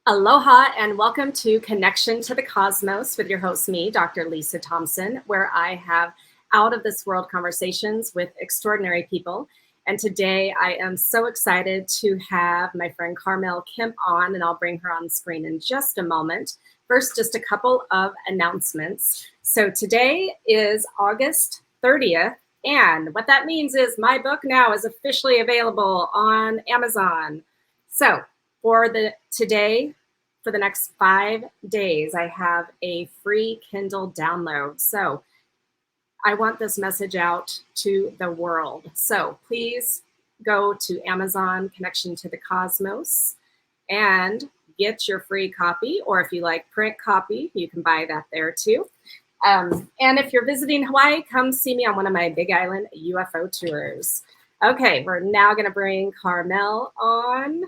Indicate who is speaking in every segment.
Speaker 1: Aloha and welcome to Connection to the Cosmos with your host, me, Dr. Lisa Thompson, where I have out of this world conversations with extraordinary people. And today I am so excited to have my friend Carmelle Kemp on, and I'll bring her on screen in just a moment. First, just a couple of announcements. So today is August 30th, and what that means is my book now is officially available on Amazon. So for the next 5 days, I have a free Kindle download. So I want this message out to the world. So please go to Amazon Connection to the Cosmos and get your free copy. Or if you like print copy, you can buy that there too. And if you're visiting Hawaii, come see me on one of my Big Island UFO tours. Okay, we're now going to bring Carmelle on.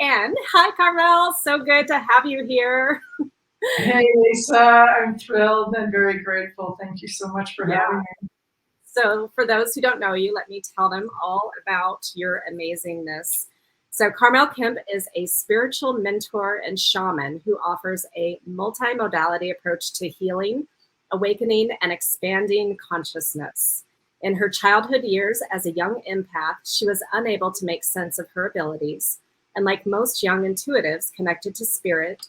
Speaker 1: And hi, Carmelle. So good to have you here.
Speaker 2: Hey, Lisa. I'm thrilled and very grateful. Thank you so much for having me.
Speaker 1: So for those who don't know you, let me tell them all about your amazingness. So Carmelle Kemp is a spiritual mentor and shaman who offers a multi-modality approach to healing, awakening, and expanding consciousness. In her childhood years as a young empath, she was unable to make sense of her abilities. And like most young intuitives connected to spirit,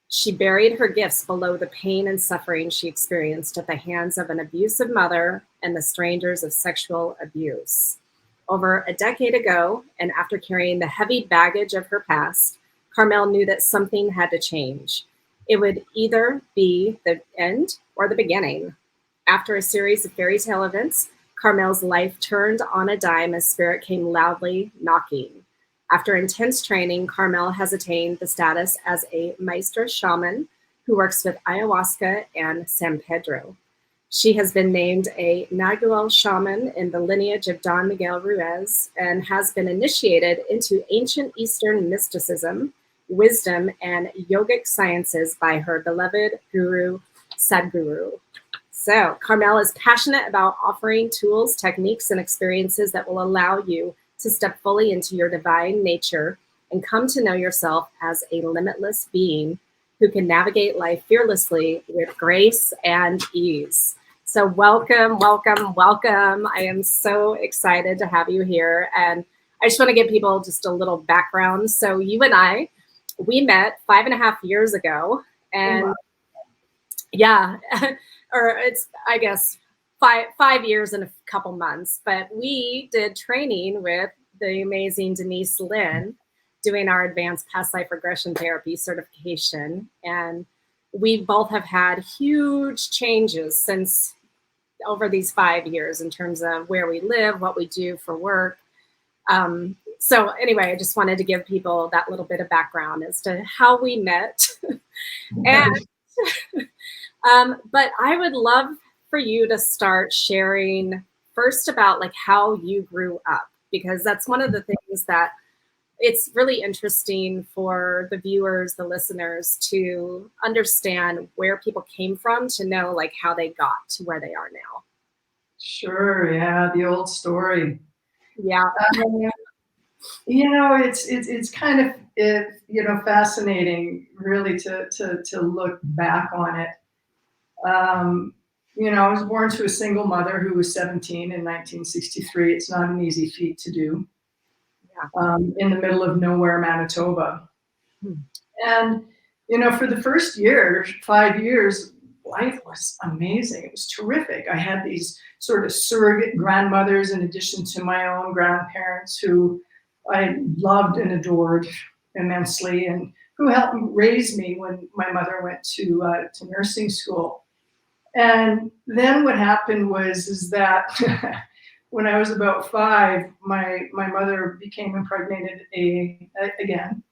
Speaker 1: she buried her gifts below the pain and suffering she experienced at the hands of an abusive mother and the strangers of sexual abuse. Over a decade ago, and after carrying the heavy baggage of her past, Carmelle knew that something had to change. It would either be the end or the beginning. After a series of fairy tale events, Carmelle's life turned on a dime as spirit came loudly knocking. After intense training, Carmelle has attained the status as a Maestra Shaman who works with Ayahuasca and San Pedro. She has been named a Nagual Shaman in the lineage of Don Miguel Ruiz and has been initiated into ancient Eastern Mysticism, wisdom, and Yogic Sciences by her beloved guru, Sadhguru. So Carmelle is passionate about offering tools, techniques, and experiences that will allow you to step fully into your divine nature and come to know yourself as a limitless being who can navigate life fearlessly with grace and ease. So welcome, welcome, welcome. I am so excited to have you here. And I just want to give people just a little background. So you and I, we met 5.5 years ago. And yeah, or it's, I guess, 5 years and a couple months, but we did training with the amazing Denise Lynn doing our advanced past life regression therapy certification. And we both have had huge changes since over these 5 years in terms of where we live, what we do for work. So anyway, I just wanted to give people that little bit of background as to how we met. And but I would love for you to start sharing first about like how you grew up, because that's one of the things that it's really interesting for the viewers, the listeners, to understand where people came from, to know like how they got to where they are now.
Speaker 2: Sure, yeah, the old story.
Speaker 1: Yeah.
Speaker 2: It's kind of fascinating, really, to look back on it. I was born to a single mother who was 17 in 1963. It's not an easy feat to do. Yeah. In the middle of nowhere, Manitoba. And, for the first 5 years, life was amazing. It was terrific. I had these sort of surrogate grandmothers in addition to my own grandparents who I loved and adored immensely, and who helped raise me when my mother went to nursing school. And then what happened is that when I was about 5, my mother became impregnated again.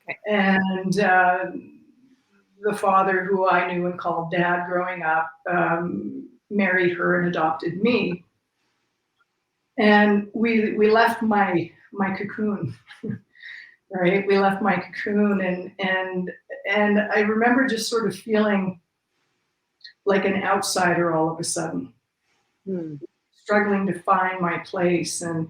Speaker 2: Okay. And the father, who I knew and called Dad growing up, married her and adopted me. And we left my cocoon, right? We left my cocoon, and I remember just sort of feeling like an outsider all of a sudden, struggling to find my place. And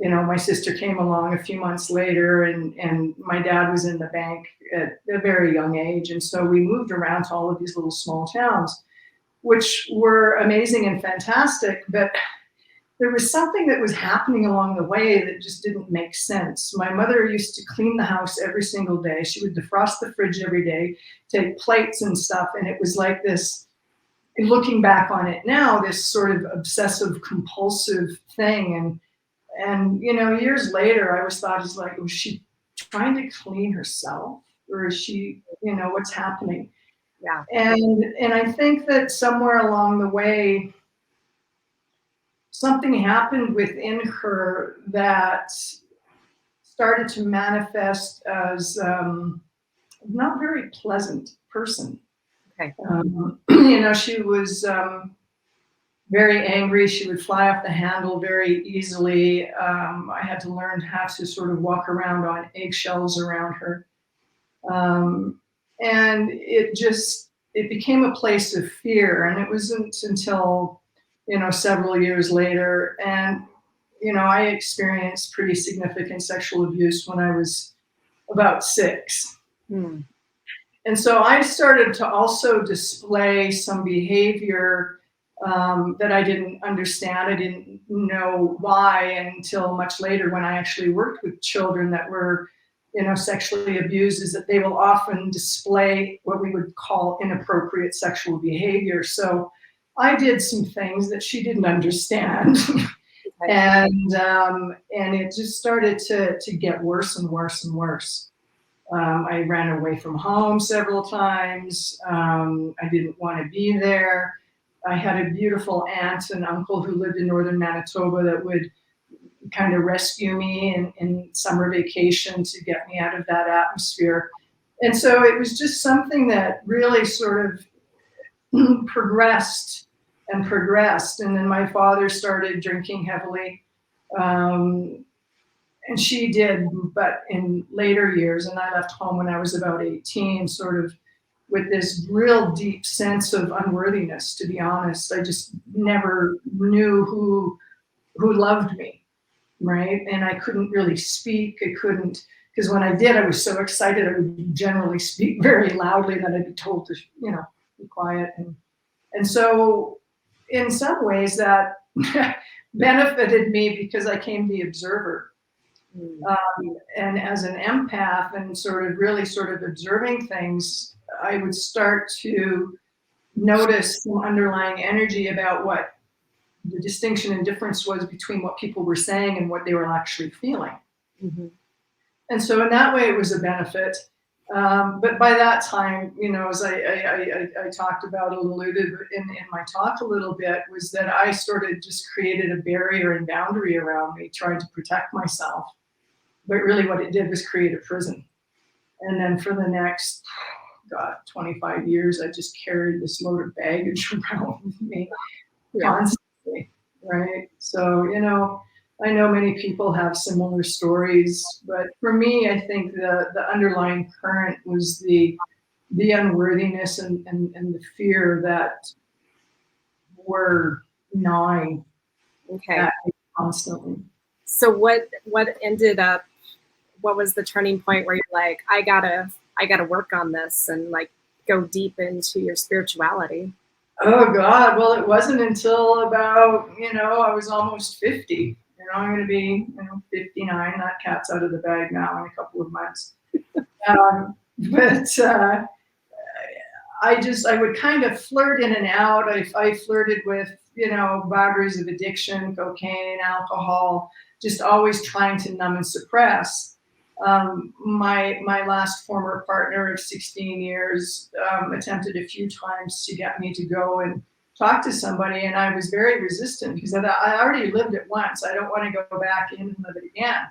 Speaker 2: my sister came along a few months later, and my dad was in the bank at a very young age. And so we moved around to all of these little small towns, which were amazing and fantastic. But there was something that was happening along the way that just didn't make sense. My mother used to clean the house every single day. She would defrost the fridge every day, take plates and stuff. And it was like this, looking back on it now, this sort of obsessive compulsive thing. And years later, I always thought, was she trying to clean herself, or is she, what's happening?
Speaker 1: Yeah.
Speaker 2: And I think that somewhere along the way, something happened within her that started to manifest as not very pleasant person.
Speaker 1: Okay.
Speaker 2: She was very angry. She would fly off the handle very easily. I had to learn how to sort of walk around on eggshells around her. And it became a place of fear. And it wasn't until, several years later, and, I experienced pretty significant sexual abuse when I was about 6.
Speaker 1: Hmm.
Speaker 2: And so I started to also display some behavior that I didn't understand. I didn't know why until much later, when I actually worked with children that were, sexually abused, is that they will often display what we would call inappropriate sexual behavior. So I did some things that she didn't understand. And it just started to get worse and worse and worse. I ran away from home several times. I didn't want to be there. I had a beautiful aunt and uncle who lived in northern Manitoba that would kind of rescue me in summer vacation to get me out of that atmosphere. And so it was just something that really sort of progressed and progressed. And then my father started drinking heavily. And she did, but in later years, and I left home when I was about 18, sort of with this real deep sense of unworthiness, to be honest. I just never knew who loved me, right? And I couldn't really speak. I couldn't, because when I did, I was so excited, I would generally speak very loudly that I'd be told to, be quiet. And so in some ways that benefited me because I became the observer. And as an empath and sort of observing things, I would start to notice some underlying energy about what the distinction and difference was between what people were saying and what they were actually feeling.
Speaker 1: Mm-hmm.
Speaker 2: And so in that way, it was a benefit. But by that time, as I talked about, alluded in my talk a little bit, was that I just created a barrier and boundary around me, trying to protect myself. But really what it did was create a prison. And then for the next, 25 years, I just carried this load of baggage around with me constantly, right? So, I know many people have similar stories, but for me, I think the underlying current was the unworthiness and the fear that were gnawing at me constantly.
Speaker 1: So what was the turning point where you're like, I gotta work on this and like go deep into your spirituality?
Speaker 2: Oh God, well, it wasn't until about, I was almost 50. I'm going to be, 59. That cat's out of the bag now in a couple of months. But I would kind of flirt in and out. I flirted with, boundaries of addiction, cocaine, alcohol, just always trying to numb and suppress. My last former partner of 16 years attempted a few times to get me to go and talk to somebody, and I was very resistant because I already lived it once. I don't want to go back in and live it again.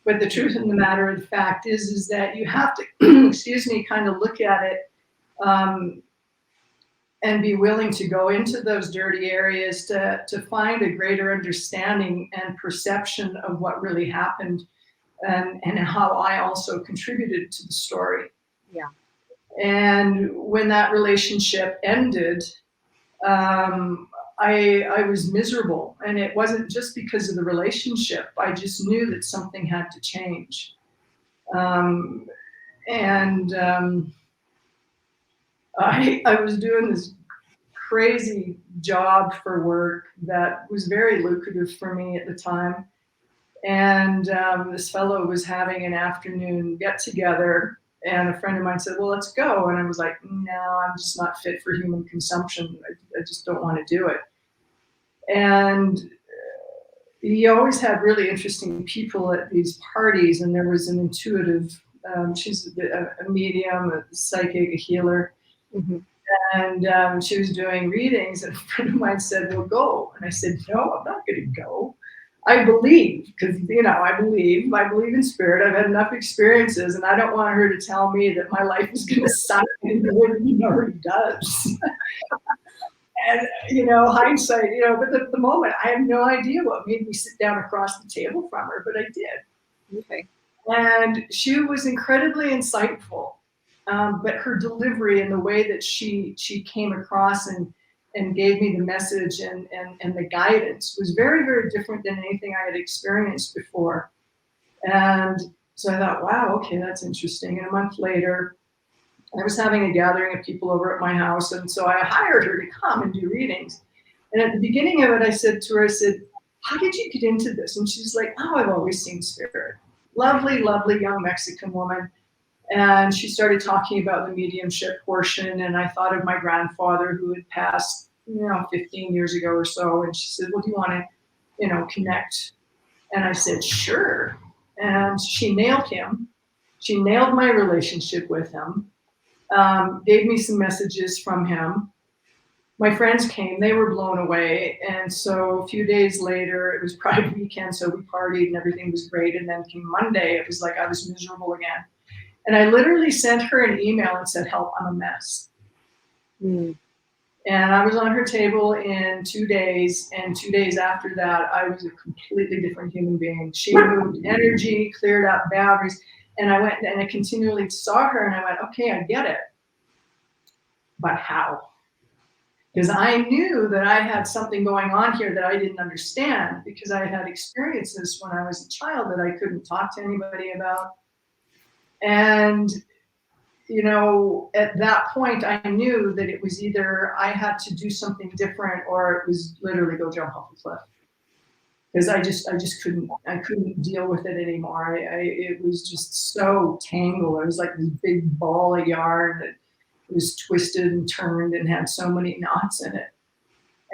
Speaker 2: But the truth of the matter of the fact is that you have to, kind of look at it and be willing to go into those dirty areas to find a greater understanding and perception of what really happened and how I also contributed to the story.
Speaker 1: Yeah.
Speaker 2: And when that relationship ended, I was miserable, and it wasn't just because of the relationship. I just knew that something had to change. And I was doing this crazy job for work that was very lucrative for me at the time. And this fellow was having an afternoon get together, and a friend of mine said, well, let's go. And I was like, no, I'm just not fit for human consumption. I just don't want to do it. And he always had really interesting people at these parties, and there was an intuitive, she's a medium, a psychic, a healer. Mm-hmm. And she was doing readings, and a friend of mine said, well, go. And I said, no, I'm not going to go. I believe, because, I believe in spirit. I've had enough experiences, and I don't want her to tell me that my life is going to suck in the way that it already does. And, hindsight, but at the moment, I have no idea what made me sit down across the table from her, but I did.
Speaker 1: Okay.
Speaker 2: And she was incredibly insightful, but her delivery and the way that she came across and gave me the message and the guidance was very, very different than anything I had experienced before. And so I thought, wow, okay, that's interesting. And a month later, I was having a gathering of people over at my house, and so I hired her to come and do readings. And at the beginning of it, I said to her, how did you get into this? And she's like, oh, I've always seen spirit. Lovely, lovely young Mexican woman. And she started talking about the mediumship portion, and I thought of my grandfather who had passed, 15 years ago or so. And she said, well, do you want to, connect? And I said, sure. And she nailed him. She nailed my relationship with him. Gave me some messages from him. My friends came, they were blown away. And so a few days later, it was Pride weekend, so we partied and everything was great. And then came Monday, it was like I was miserable again. And I literally sent her an email and said, help, I'm a mess. Mm. And I was on her table in 2 days. And 2 days after that, I was a completely different human being. She moved energy, cleared up boundaries. And I went and I continually saw her and I went, okay, I get it. But how? Because I knew that I had something going on here that I didn't understand, because I had experiences when I was a child that I couldn't talk to anybody about. And, at that point, I knew that it was either I had to do something different or it was literally go jump off a cliff. Because I just couldn't deal with it anymore. It was just so tangled. It was like this big ball of yarn that was twisted and turned and had so many knots in it.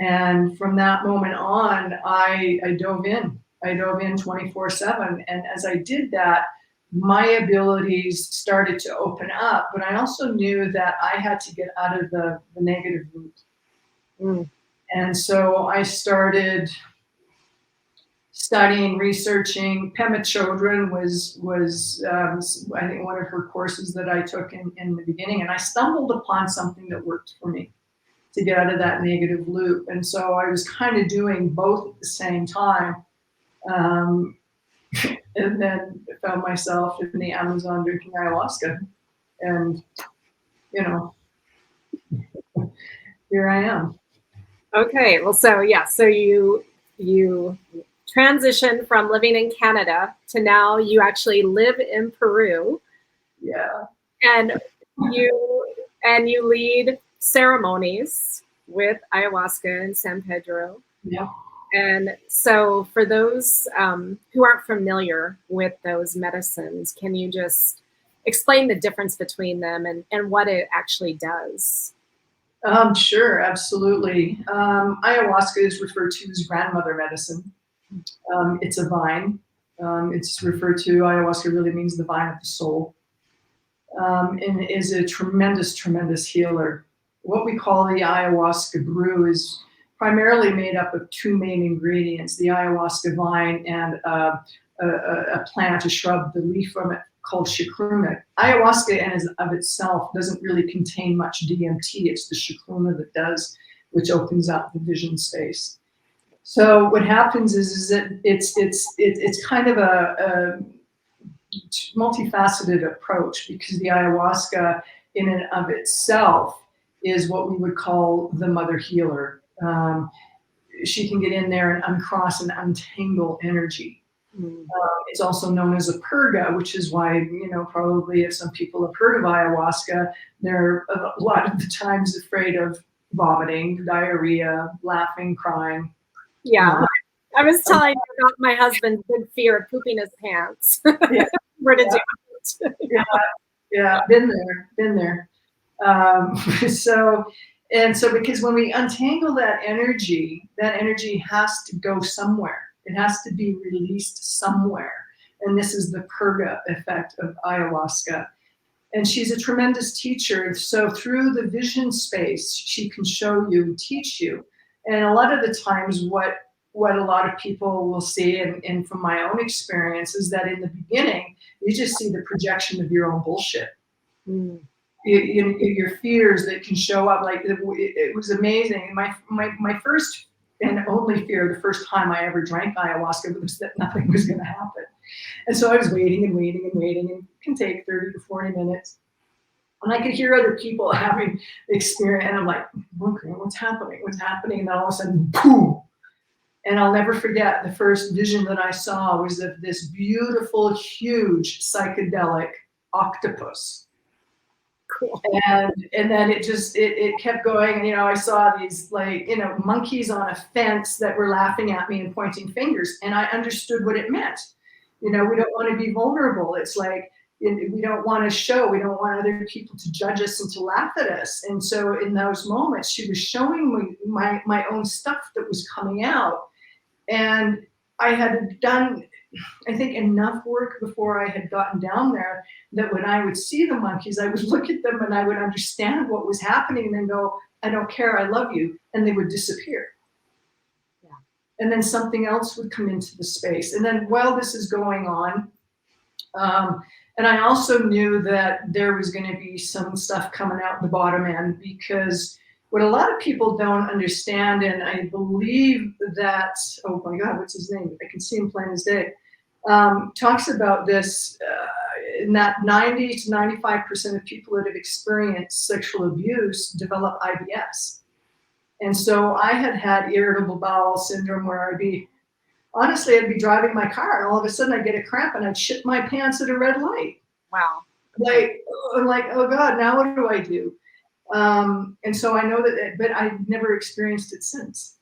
Speaker 2: And from that moment on, I dove in. I dove in 24/7. And as I did that, my abilities started to open up. But I also knew that I had to get out of the negative loop. Mm. And so I started studying, researching. Pema Chodron was I think one of her courses that I took in the beginning, and I stumbled upon something that worked for me to get out of that negative loop. And so I was kind of doing both at the same time, and then I found myself in the Amazon drinking ayahuasca, and here I am.
Speaker 1: Okay, well, so you transitioned from living in Canada to now you actually live in Peru.
Speaker 2: Yeah.
Speaker 1: And you lead ceremonies with ayahuasca and San Pedro.
Speaker 2: Yeah.
Speaker 1: And so for those who aren't familiar with those medicines, can you just explain the difference between them and what it actually does?
Speaker 2: Sure, absolutely. Ayahuasca is referred to as grandmother medicine. It's a vine. It's referred to, ayahuasca really means the vine of the soul. And it is a tremendous, tremendous healer. What we call the ayahuasca brew is primarily made up of two main ingredients, the ayahuasca vine and a plant, a shrub, the leaf from it called chacruna. Ayahuasca in and of itself doesn't really contain much DMT. It's the chacruna that does, which opens up the vision space. So what happens is that it's kind of a multifaceted approach, because the ayahuasca in and of itself is what we would call the mother healer. she can get in there and uncross and untangle energy. It's also known as a purga, which is why, probably if some people have heard of ayahuasca, they're a lot of the times afraid of vomiting, diarrhea, laughing, crying.
Speaker 1: Yeah. I was telling you about my husband's big fear of pooping his pants.
Speaker 2: Yeah.
Speaker 1: Where to do it.
Speaker 2: Yeah, been there. So because when we untangle that energy has to go somewhere. It has to be released somewhere. And this is the purga effect of ayahuasca. And she's a tremendous teacher. So through the vision space, she can show you, teach you. And a lot of the times what a lot of people will see, and from my own experience, is that in the beginning, you just see the projection of your own bullshit. Your fears that can show up. Like it was amazing. My first and only fear the first time I ever drank ayahuasca was that nothing was going to happen. And so I was waiting, and it can take 30 to 40 minutes. And I could hear other people having experience, and I'm like, okay, what's happening? And then all of a sudden, boom. And I'll never forget the first vision that I saw was of this beautiful, huge psychedelic octopus.
Speaker 1: Cool.
Speaker 2: And then it kept going. I saw these monkeys on a fence that were laughing at me and pointing fingers, and I understood what it meant. We don't want to be vulnerable. It's like we don't want to show. We don't want other people to judge us and to laugh at us. And so in those moments, she was showing me my own stuff that was coming out, and I had done, I think, enough work before I had gotten down there that when I would see the monkeys, I would look at them and I would understand what was happening and then go, I don't care, I love you. And they would disappear. Yeah. And then something else would come into the space. And then while this is going on, and I also knew that there was going to be some stuff coming out the bottom end, because what a lot of people don't understand, and I believe that, oh my God, what's his name? I can see him plain as day. Talks about this, in that 90 to 95% of people that have experienced sexual abuse develop IBS. And so I had irritable bowel syndrome where I'd be driving my car and all of a sudden I'd get a cramp and I'd shit my pants at a red light.
Speaker 1: Wow.
Speaker 2: I'm like, oh God, now what do I do? And so I know that, but I've never experienced it since.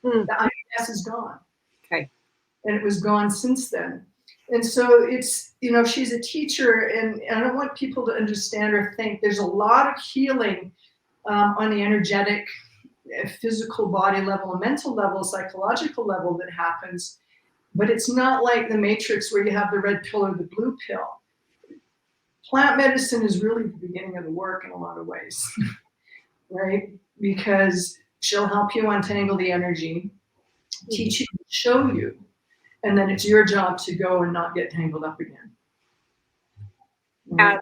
Speaker 2: The IBS is gone.
Speaker 1: Okay.
Speaker 2: And it was gone since then. And so it's, she's a teacher, and I don't want people to understand or think there's a lot of healing on the energetic, physical body level, and mental level, psychological level that happens. But it's not like the Matrix where you have the red pill or the blue pill. Plant medicine is really the beginning of the work in a lot of ways, right? Because she'll help you untangle the energy, teach you, show you, and then it's your job to go and not get tangled up again.
Speaker 1: Right?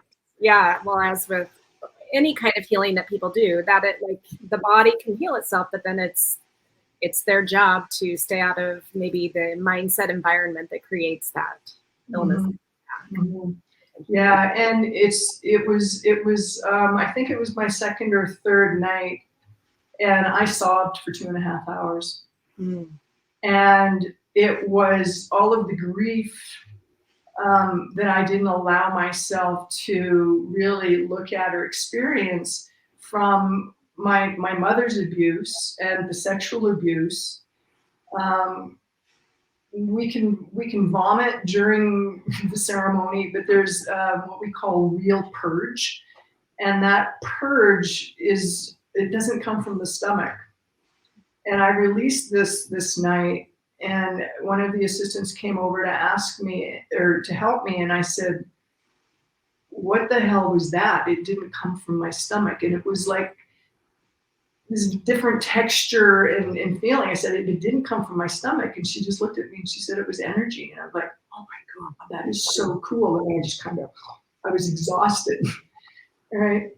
Speaker 1: Well, as with any kind of healing that people do, that the body can heal itself, but then it's their job to stay out of maybe the mindset environment that creates that illness.
Speaker 2: Yeah, and it was I think it was my second or third night, and I sobbed for 2.5 hours. And it was all of the grief that I didn't allow myself to really look at or experience from my mother's abuse and the sexual abuse. We can vomit during the ceremony, but there's what we call real purge, and that purge it doesn't come from the stomach. And I released this night, and one of the assistants came over to ask me or to help me, and I said, "What the hell was that? It didn't come from my stomach," and it was like this different texture and feeling. I said, it didn't come from my stomach. And she just looked at me and she said it was energy. And I was like, oh my God, that is so cool. And I just I was exhausted. All right.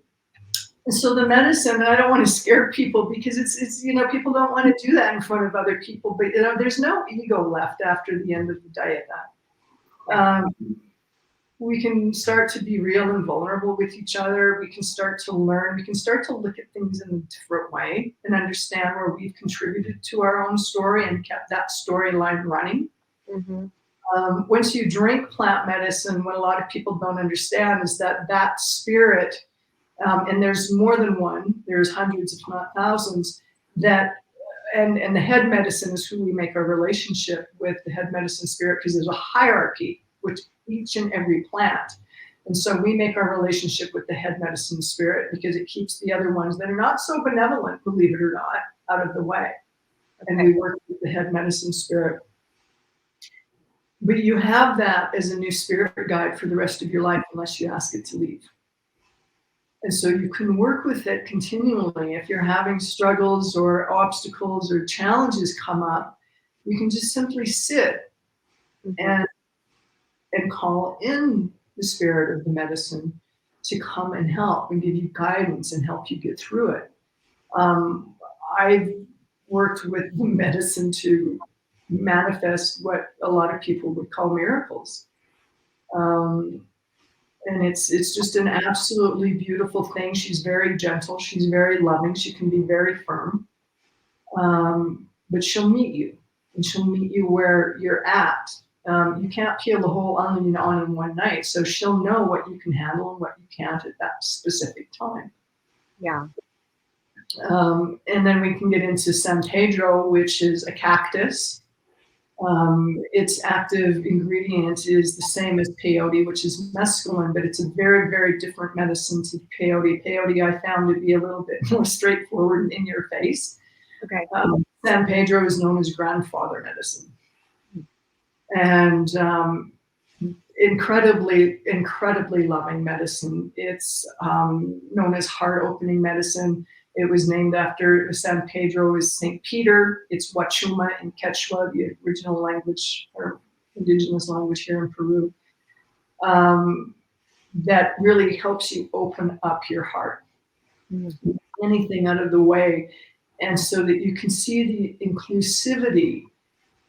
Speaker 2: And so the medicine, and I don't want to scare people because it's people don't want to do that in front of other people, but there's no ego left after the end of the diet. we can start to be real and vulnerable with each other. We can start to learn. We can start to look at things in a different way and understand where we've contributed to our own story and kept that storyline running.
Speaker 1: Mm-hmm.
Speaker 2: Once you drink plant medicine, what a lot of people don't understand is that that spirit, and there's more than one, there's hundreds if not thousands, that and the head medicine is who we make our relationship with, the head medicine spirit, because there's a hierarchy with each and every plant. And so we make our relationship with the head medicine spirit because it keeps the other ones that are not so benevolent, believe it or not, out of the way. Okay. And we work with the head medicine spirit. But you have that as a new spirit guide for the rest of your life unless you ask it to leave. And so you can work with it continually. If you're having struggles or obstacles or challenges come up, you can just simply sit and call in the spirit of the medicine to come and help and give you guidance and help you get through it. I've worked with medicine to manifest what a lot of people would call miracles. And it's just an absolutely beautiful thing. She's very gentle. She's very loving. She can be very firm. But she'll meet you. And she'll meet you where you're at. You can't peel the whole onion on in one night. So she'll know what you can handle and what you can't at that specific time.
Speaker 1: Yeah.
Speaker 2: And then we can get into San Pedro, which is a cactus. Its active ingredient is the same as peyote, which is mescaline, but it's a very, very different medicine to peyote. Peyote I found to be a little bit more straightforward and in your face.
Speaker 1: Okay.
Speaker 2: San Pedro is known as grandfather medicine. And incredibly, incredibly loving medicine. It's known as heart-opening medicine. It was named after San Pedro is St. Peter. It's Wachuma in Quechua, the original language or indigenous language here in Peru. That really helps you open up your heart. Mm-hmm. Anything out of the way. And so that you can see the inclusivity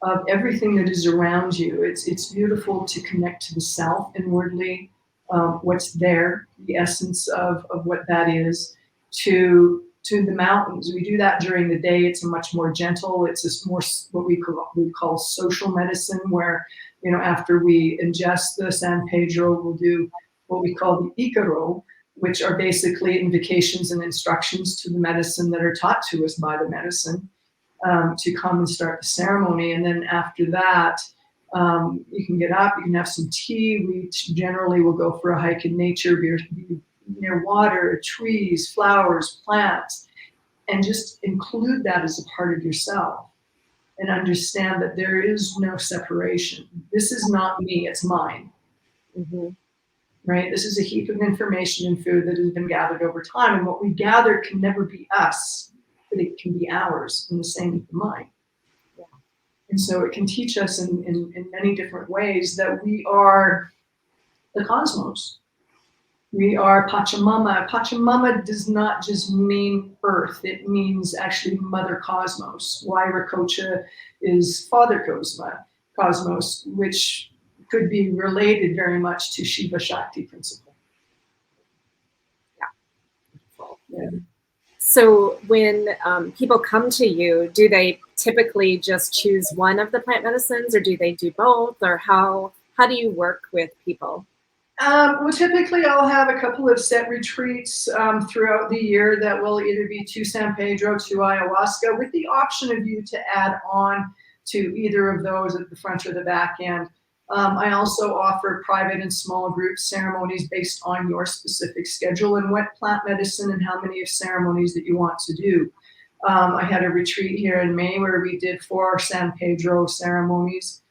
Speaker 2: of everything that is around you. It's beautiful to connect to the self inwardly, what's there, the essence of what that is, to the mountains. We do that during the day. It's a much more gentle, it's just more what we call social medicine, where, you know, after we ingest the San Pedro, we'll do what we call the Icaro, which are basically invocations and instructions to the medicine that are taught to us by the medicine, to come and start the ceremony. And then after that, you can get up, you can have some tea. We generally will go for a hike in nature, be near water, trees, flowers, plants, and just include that as a part of yourself and understand that there is no separation. This is not me, it's mine. Mm-hmm. Right? This is a heap of information and food that has been gathered over time, and what we gather can never be us, but it can be ours, and the same with the mind. Yeah. And so it can teach us in many different ways that we are the cosmos. We are Pachamama. Pachamama does not just mean earth. It means actually Mother Cosmos. Huayracocha is Father Cosmos, which could be related very much to Shiva Shakti principle.
Speaker 1: Yeah. So when people come to you, do they typically just choose one of the plant medicines, or do they do both, or how do you work with people?
Speaker 2: Well, typically I'll have a couple of set retreats throughout the year that will either be to San Pedro, to Ayahuasca, with the option of you to add on to either of those at the front or the back end. I also offer private and small group ceremonies based on your specific schedule and what plant medicine and how many ceremonies that you want to do. I had a retreat here in May where we did 4 San Pedro ceremonies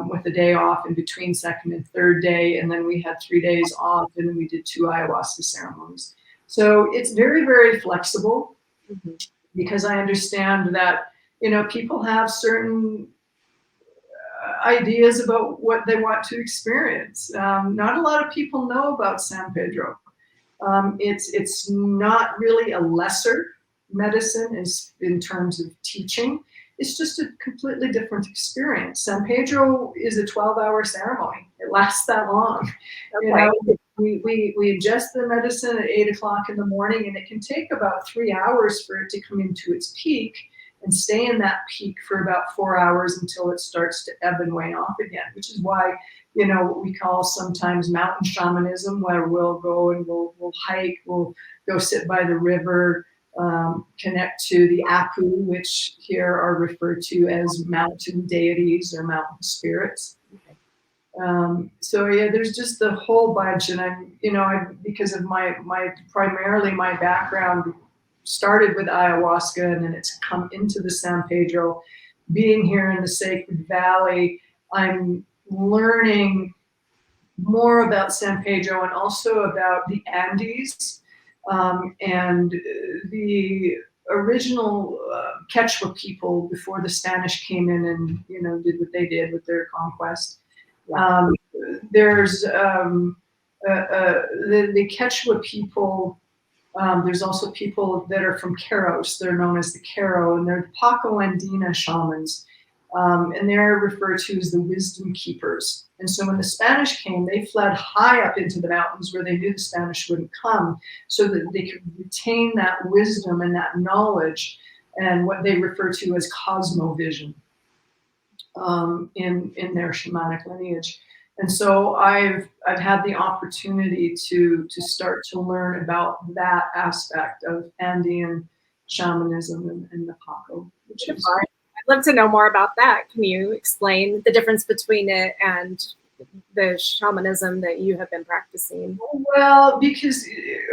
Speaker 2: with a day off in between second and third day, and then we had 3 days off, and then we did 2 ayahuasca ceremonies. So it's very, very flexible, mm-hmm. because I understand that, you know, people have certain ideas about what they want to experience. Not a lot of people know about San Pedro. It's not really a lesser medicine in terms of teaching. It's just a completely different experience. San Pedro is a 12-hour ceremony, it lasts that long.
Speaker 1: Okay.
Speaker 2: You know, we ingest the medicine at 8 o'clock in the morning, and it can take about 3 hours for it to come into its peak and stay in that peak for about 4 hours until it starts to ebb and wane off again, which is why, you know, what we call sometimes mountain shamanism, where we'll go and we'll hike, we'll go sit by the river, connect to the apu, which here are referred to as mountain deities or mountain spirits. So yeah, there's just a whole bunch, and I'm, you know, because of my primarily my background started with ayahuasca, and then it's come into the San Pedro. Being here in the Sacred Valley, I'm learning more about San Pedro and also about the Andes, and the original Quechua people before the Spanish came in and, you know, did what they did with their conquest. There's the Quechua people. There's also people that are from Queros. They're known as the Quero, and they're the Paco Andina shamans. And they're referred to as the wisdom keepers. And so when the Spanish came, they fled high up into the mountains where they knew the Spanish wouldn't come, so that they could retain that wisdom and that knowledge and what they refer to as cosmovision in their shamanic lineage. And so I've had the opportunity to start to learn about that aspect of Andean shamanism and the Paco. Which is,
Speaker 1: I'd love to know more about that. Can you explain the difference between it and the shamanism that you have been practicing?
Speaker 2: Well, because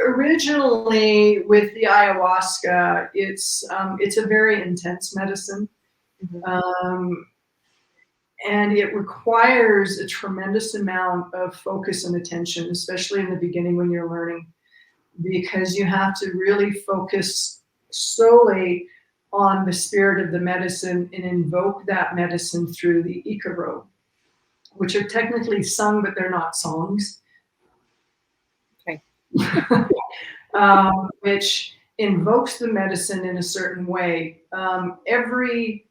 Speaker 2: originally with the ayahuasca, it's a very intense medicine. And it requires a tremendous amount of focus and attention, especially in the beginning when you're learning, because you have to really focus solely on the spirit of the medicine and invoke that medicine through the ikaro, which are technically sung, but they're not songs.
Speaker 1: Okay.
Speaker 2: Which invokes the medicine in a certain way. Everything,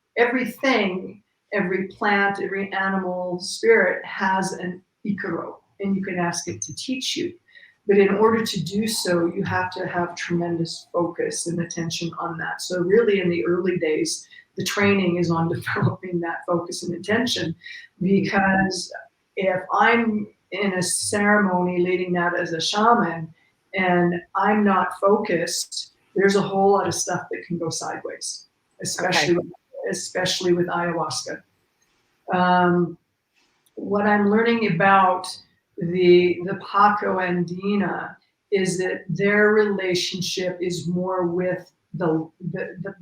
Speaker 2: every plant, every animal, spirit has an ikaro, and you can ask it to teach you. But in order to do so, you have to have tremendous focus and attention on that. So really in the early days, the training is on developing that focus and attention, because if I'm in a ceremony leading that as a shaman and I'm not focused, there's a whole lot of stuff that can go sideways, especially with ayahuasca. What I'm learning about the Paco Andina is that their relationship is more with the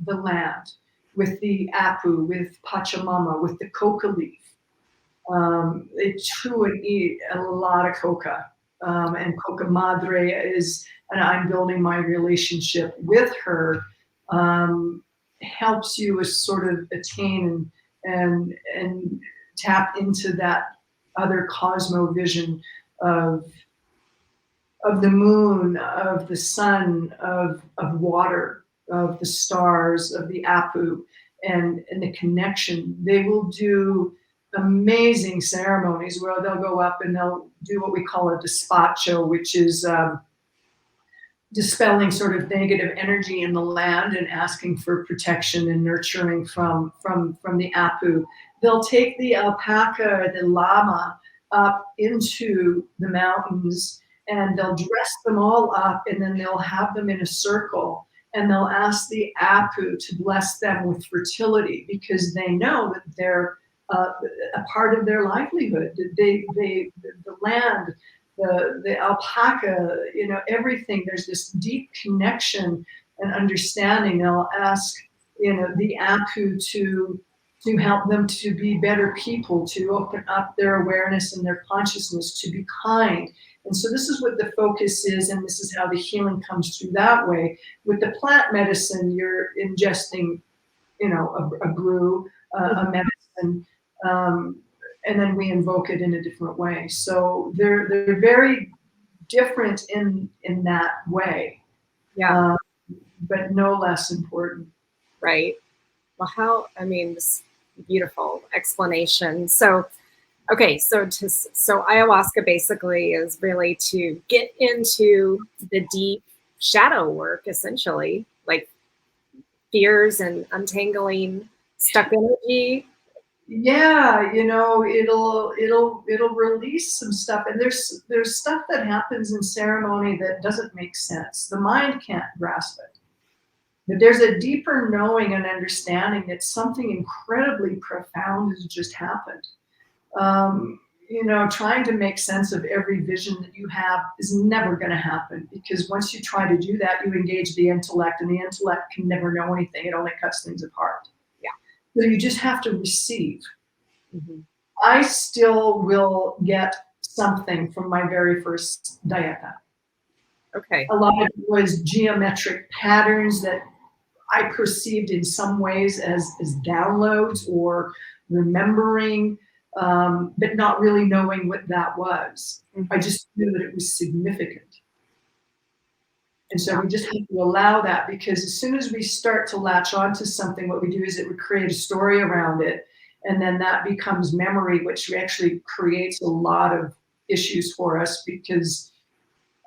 Speaker 2: land, with the apu, with Pachamama, with the coca leaf. They chew and eat a lot of coca, and coca madre is, and I'm building my relationship with her, helps you sort of attain and tap into that other cosmovision of the moon, of the sun, of water, of the stars, of the apu, and the connection. They will do amazing ceremonies where they'll go up and they'll do what we call a despacho, which is dispelling sort of negative energy in the land and asking for protection and nurturing from the apu. They'll take the alpaca or the llama up into the mountains, and they'll dress them all up, and then they'll have them in a circle, and they'll ask the apu to bless them with fertility, because they know that they're a part of their livelihood. The land, the alpaca, you know, everything. There's this deep connection and understanding. They'll ask, you know, the apu to help them to be better people, to open up their awareness and their consciousness, to be kind. And so this is what the focus is, and this is how the healing comes through that way. With the plant medicine, you're ingesting, you know, a brew, a medicine, and then we invoke it in a different way. So they're very different in that way.
Speaker 1: Yeah.
Speaker 2: But no less important.
Speaker 1: Right. Well, this beautiful explanation. So Okay, so ayahuasca basically is really to get into the deep shadow work, essentially, like fears and untangling stuck energy.
Speaker 2: Yeah, it'll release some stuff, and there's stuff that happens in ceremony that doesn't make sense. The mind can't grasp it. But there's a deeper knowing and understanding that something incredibly profound has just happened. Trying to make sense of every vision that you have is never going to happen, because once you try to do that, you engage the intellect, and the intellect can never know anything. It only cuts things apart.
Speaker 1: Yeah.
Speaker 2: So you just have to receive.
Speaker 1: Mm-hmm.
Speaker 2: I still will get something from my very first dieta.
Speaker 1: Okay.
Speaker 2: A lot of it was geometric patterns that I perceived in some ways as downloads or remembering, but not really knowing what that was.
Speaker 1: Mm-hmm.
Speaker 2: I just knew that it was significant. And so we just have to allow that, because as soon as we start to latch onto something, what we do is it would create a story around it. And then that becomes memory, which actually creates a lot of issues for us because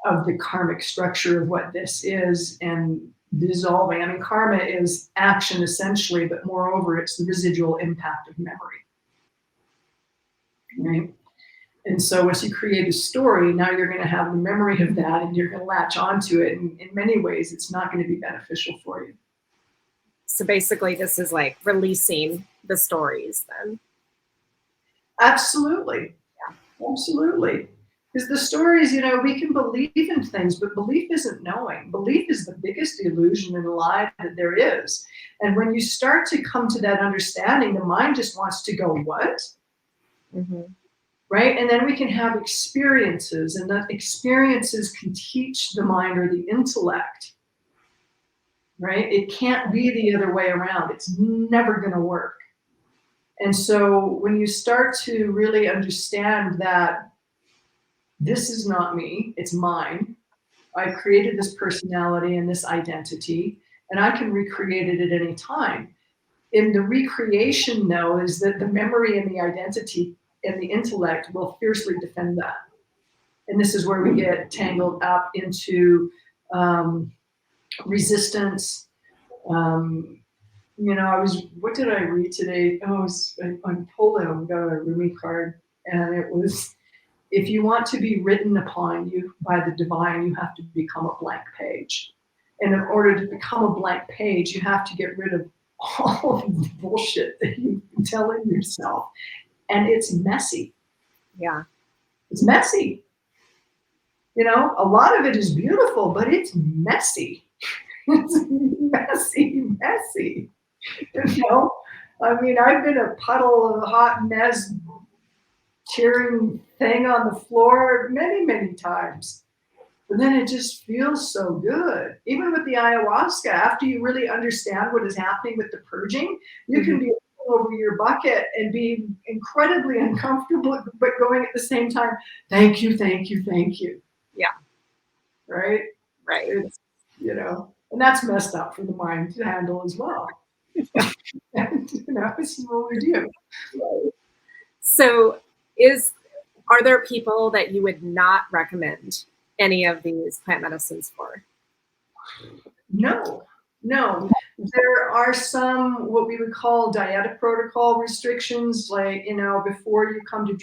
Speaker 2: of the karmic structure of what this is and dissolving. I mean, karma is action essentially, but moreover, it's the residual impact of memory. Right? And so once you create a story, now you're going to have the memory of that, and you're going to latch onto it. And in many ways, it's not going to be beneficial for you.
Speaker 1: So basically, this is like releasing the stories then.
Speaker 2: Absolutely. Yeah. Absolutely. Because the stories, we can believe in things, but belief isn't knowing. Belief is the biggest illusion and lie that there is. And when you start to come to that understanding, the mind just wants to go, what?
Speaker 1: Mm-hmm.
Speaker 2: Right? And then we can have experiences, and that experiences can teach the mind or the intellect. Right? It can't be the other way around. It's never going to work. And so when you start to really understand that this is not me, it's mine. I created this personality and this identity, and I can recreate it at any time. In the recreation, though, is that the memory and the identity and the intellect will fiercely defend that. And this is where we get tangled up into resistance. What did I read today? I pulled out, got a Rumi card, and it was, if you want to be written upon you by the divine, you have to become a blank page. And in order to become a blank page, you have to get rid of all of the bullshit that you've been telling yourself. And it's messy.
Speaker 1: Yeah.
Speaker 2: It's messy. A lot of it is beautiful, but it's messy. It's messy. I mean, I've been a puddle of hot mess, tearing thing on the floor many, many times. But then it just feels so good. Even with the ayahuasca, after you really understand what is happening with the purging, you can be over your bucket and be incredibly uncomfortable, but going at the same time, thank you, thank you, thank you.
Speaker 1: Yeah.
Speaker 2: Right?
Speaker 1: Right.
Speaker 2: It's, and that's messed up for the mind to handle as well. This is what we do.
Speaker 1: So are there people that you would not recommend any of these plant medicines for?
Speaker 2: No. There are some what we would call dietic protocol restrictions, like, before you come to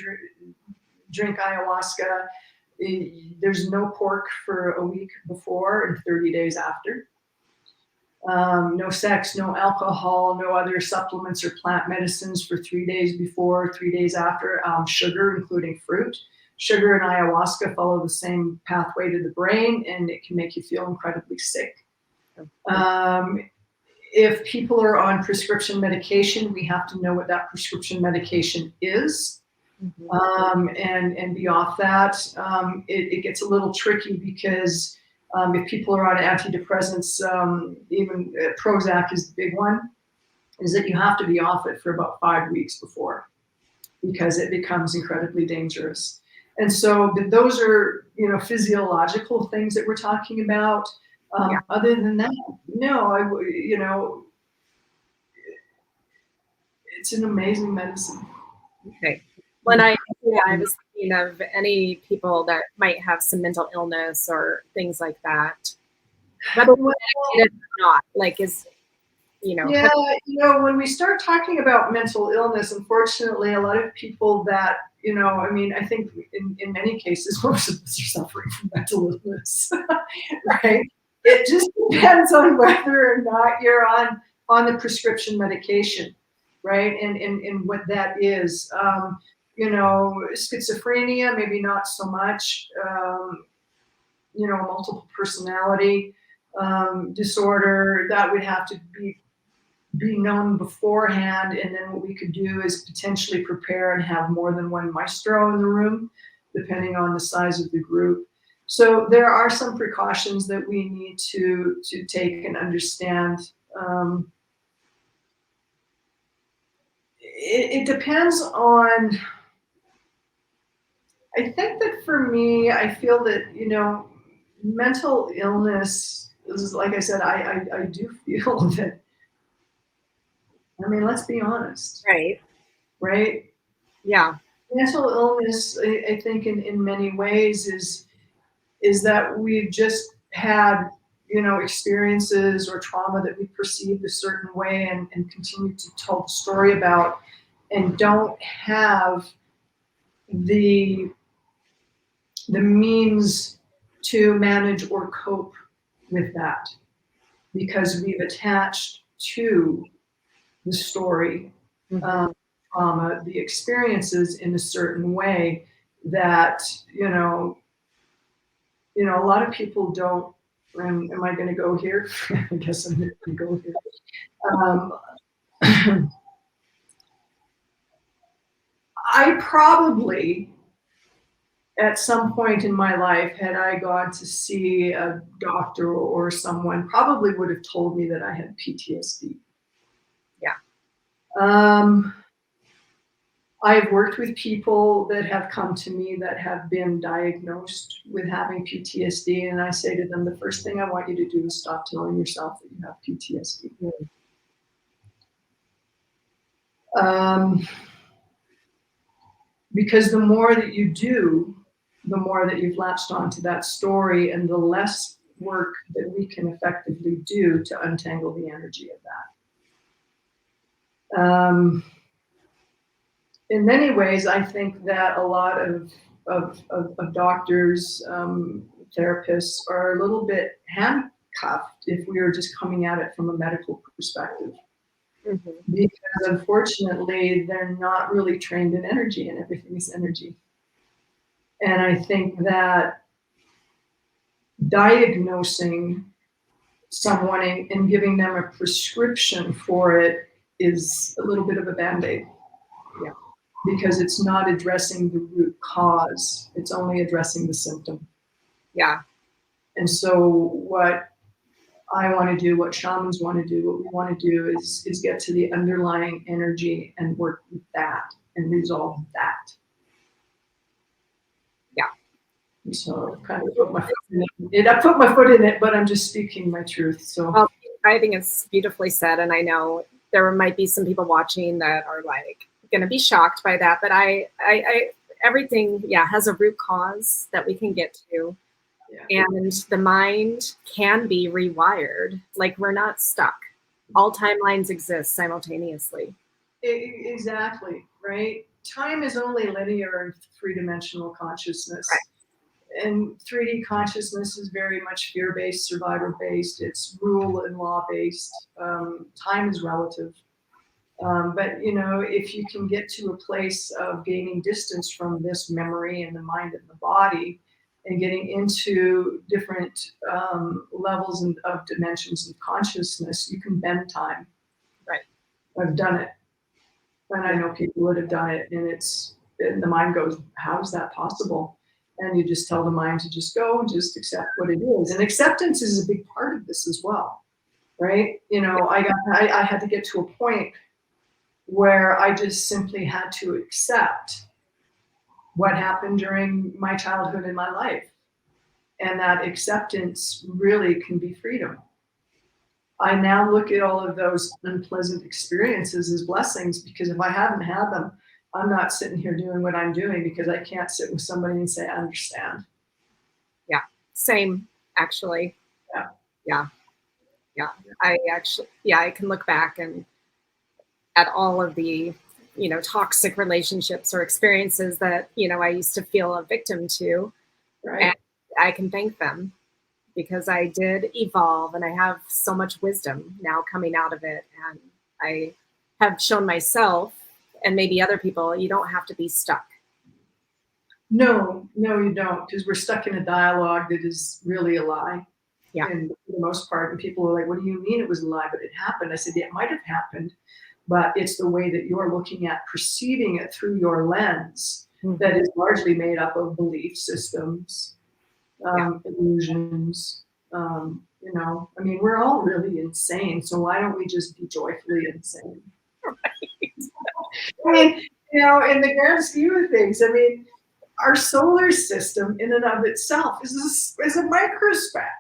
Speaker 2: drink ayahuasca, there's no pork for a week before and 30 days after. No sex, no alcohol, no other supplements or plant medicines for 3 days before, 3 days after. Sugar, including fruit. Sugar and ayahuasca follow the same pathway to the brain, and it can make you feel incredibly sick. If people are on prescription medication, we have to know what that prescription medication is, and be off that. It gets a little tricky because if people are on antidepressants, even Prozac is the big one, is that you have to be off it for about 5 weeks before, because it becomes incredibly dangerous. And so those are, physiological things that we're talking about. Other than that, no, it's an amazing medicine.
Speaker 1: Okay. I was thinking of any people that might have some mental illness or things like that. Whether it's or not, like
Speaker 2: Yeah, when we start talking about mental illness, unfortunately, a lot of people that, I think in many cases, most of us are suffering from mental illness, right? It just depends on whether or not you're on the prescription medication, right? And what that is. Schizophrenia, maybe not so much, multiple personality disorder, that would have to be known beforehand, and then what we could do is potentially prepare and have more than one maestro in the room, depending on the size of the group. So there are some precautions that we need to take and understand. It depends on, I think that for me, I feel that, mental illness is, like I said, I do feel that, let's be honest. Right?
Speaker 1: Yeah.
Speaker 2: Mental illness, I think in many ways is that we've just had, experiences or trauma that we perceived a certain way and continue to tell the story about, and don't have the means to manage or cope with that, because we've attached to the story, trauma, the experiences in a certain way that, a lot of people don't. Am I going to go here? I guess I'm going to go here. I probably, at some point in my life, had I gone to see a doctor or someone, probably would have told me that I had PTSD.
Speaker 1: Yeah.
Speaker 2: I've worked with people that have come to me that have been diagnosed with having PTSD, and I say to them, the first thing I want you to do is stop telling yourself that you have PTSD. Because the more that you do, the more that you've latched onto that story, and the less work that we can effectively do to untangle the energy of that. In many ways, I think that a lot of doctors, therapists are a little bit handcuffed if we are just coming at it from a medical perspective. Because unfortunately, they're not really trained in energy, and everything is energy. And I think that diagnosing someone and giving them a prescription for it is a little bit of a Band-Aid. Yeah. Because it's not addressing the root cause. It's only addressing the symptom.
Speaker 1: Yeah.
Speaker 2: And so what I want to do, what shamans want to do, what we want to do is get to the underlying energy and work with that and resolve that.
Speaker 1: Yeah.
Speaker 2: So kind of put my foot in it. I put my foot in it, but I'm just speaking my truth. So
Speaker 1: I think it's beautifully said, and I know there might be some people watching that are like going to be shocked by that, but I everything has a root cause that we can get to. Yeah. And the mind can be rewired. Like, we're not stuck. All timelines exist simultaneously.
Speaker 2: Exactly, right? Time is only linear in three-dimensional consciousness. Right. And 3D consciousness is very much fear-based, survivor-based. It's rule and law-based. Time is relative. But, if you can get to a place of gaining distance from this memory and the mind and the body, and getting into different levels of dimensions of consciousness, you can bend time.
Speaker 1: Right.
Speaker 2: I've done it. And I know people would have done it, and the mind goes, how is that possible? And you just tell the mind to just go and just accept what it is. And acceptance is a big part of this as well, right? I had to get to a point where I just simply had to accept what happened during my childhood and my life. And that acceptance really can be freedom. I now look at all of those unpleasant experiences as blessings, because if I hadn't had them, I'm not sitting here doing what I'm doing because I can't sit with somebody and say, I understand.
Speaker 1: Yeah. Same, actually.
Speaker 2: Yeah.
Speaker 1: Yeah. Yeah. I can look back and at all of the, toxic relationships or experiences that, I used to feel a victim to.
Speaker 2: Right.
Speaker 1: And I can thank them because I did evolve and I have so much wisdom now coming out of it. And I have shown myself and maybe other people, you don't have to be stuck.
Speaker 2: No, you don't, because we're stuck in a dialogue that is really a lie.
Speaker 1: Yeah.
Speaker 2: And for the most part, and people are like, what do you mean it was a lie, but it happened? I said, yeah, it might have happened, but it's the way that you're looking at perceiving it through your lens that is largely made up of belief systems, illusions. I mean, we're all really insane, so why don't we just be joyfully insane? Right. I mean, in the grand scheme of things, I mean, our solar system in and of itself is a microspec.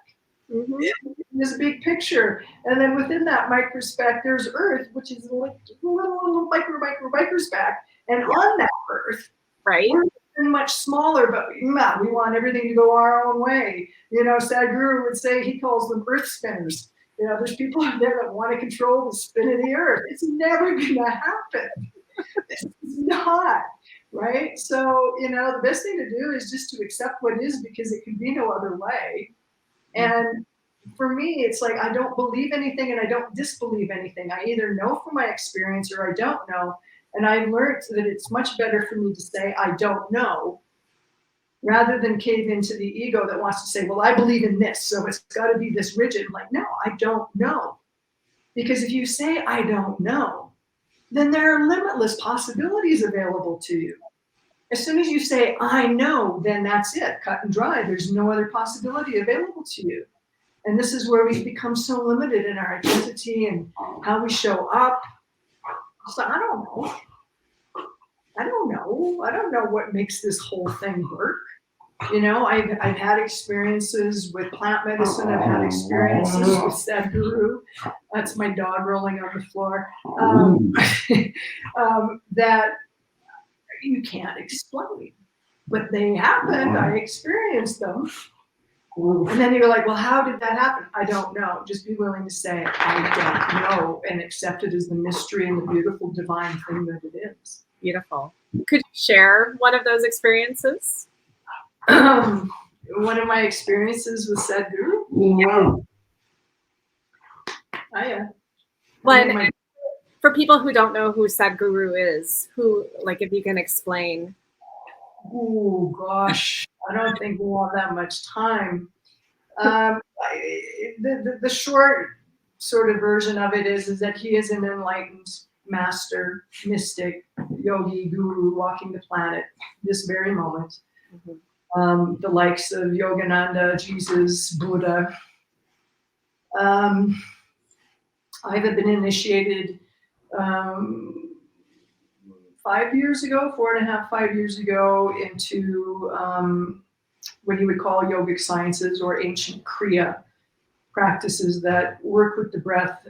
Speaker 2: This big picture, and then within that microspec, there's Earth, which is a little microspec, and on that Earth,
Speaker 1: right,
Speaker 2: we're much smaller, but we want everything to go our own way. Sadhguru would say he calls them Earth spinners. There's people out there that want to control the spin of the Earth. It's never going to happen. It's not. Right? So, the best thing to do is just to accept what is, because it can be no other way. And for me, it's like, I don't believe anything and I don't disbelieve anything. I either know from my experience or I don't know. And I learned that it's much better for me to say, I don't know, rather than cave into the ego that wants to say, well, I believe in this, so it's got to be this rigid. I'm like, no, I don't know. Because if you say, I don't know, then there are limitless possibilities available to you. As soon as you say, I know, then that's it, cut and dry. There's no other possibility available to you. And this is where we become so limited in our identity and how we show up. So I don't know. I don't know what makes this whole thing work. I've had experiences with plant medicine. I've had experiences with Sadhguru. That's my dog rolling on the floor. That you can't explain, but they happened. I experienced them. And then you're like, well, how did that happen? I don't know. Just be willing to say, I don't know, and accept it as the mystery and the beautiful divine thing that it is.
Speaker 1: Beautiful. Could you share one of those experiences?
Speaker 2: One of my experiences with Sadhguru?
Speaker 1: Yeah.
Speaker 2: Oh, yeah.
Speaker 1: Well, for people who don't know who Sadhguru is, if you can explain.
Speaker 2: Oh, gosh. I don't think we'll have that much time. The short sort of version of it is that he is an enlightened master, mystic, yogi, guru walking the planet this very moment. The likes of Yogananda, Jesus, Buddha. I have been initiated 5 years ago, 4.5, 5 years ago, into what you would call Yogic Sciences or ancient Kriya practices that work with the breath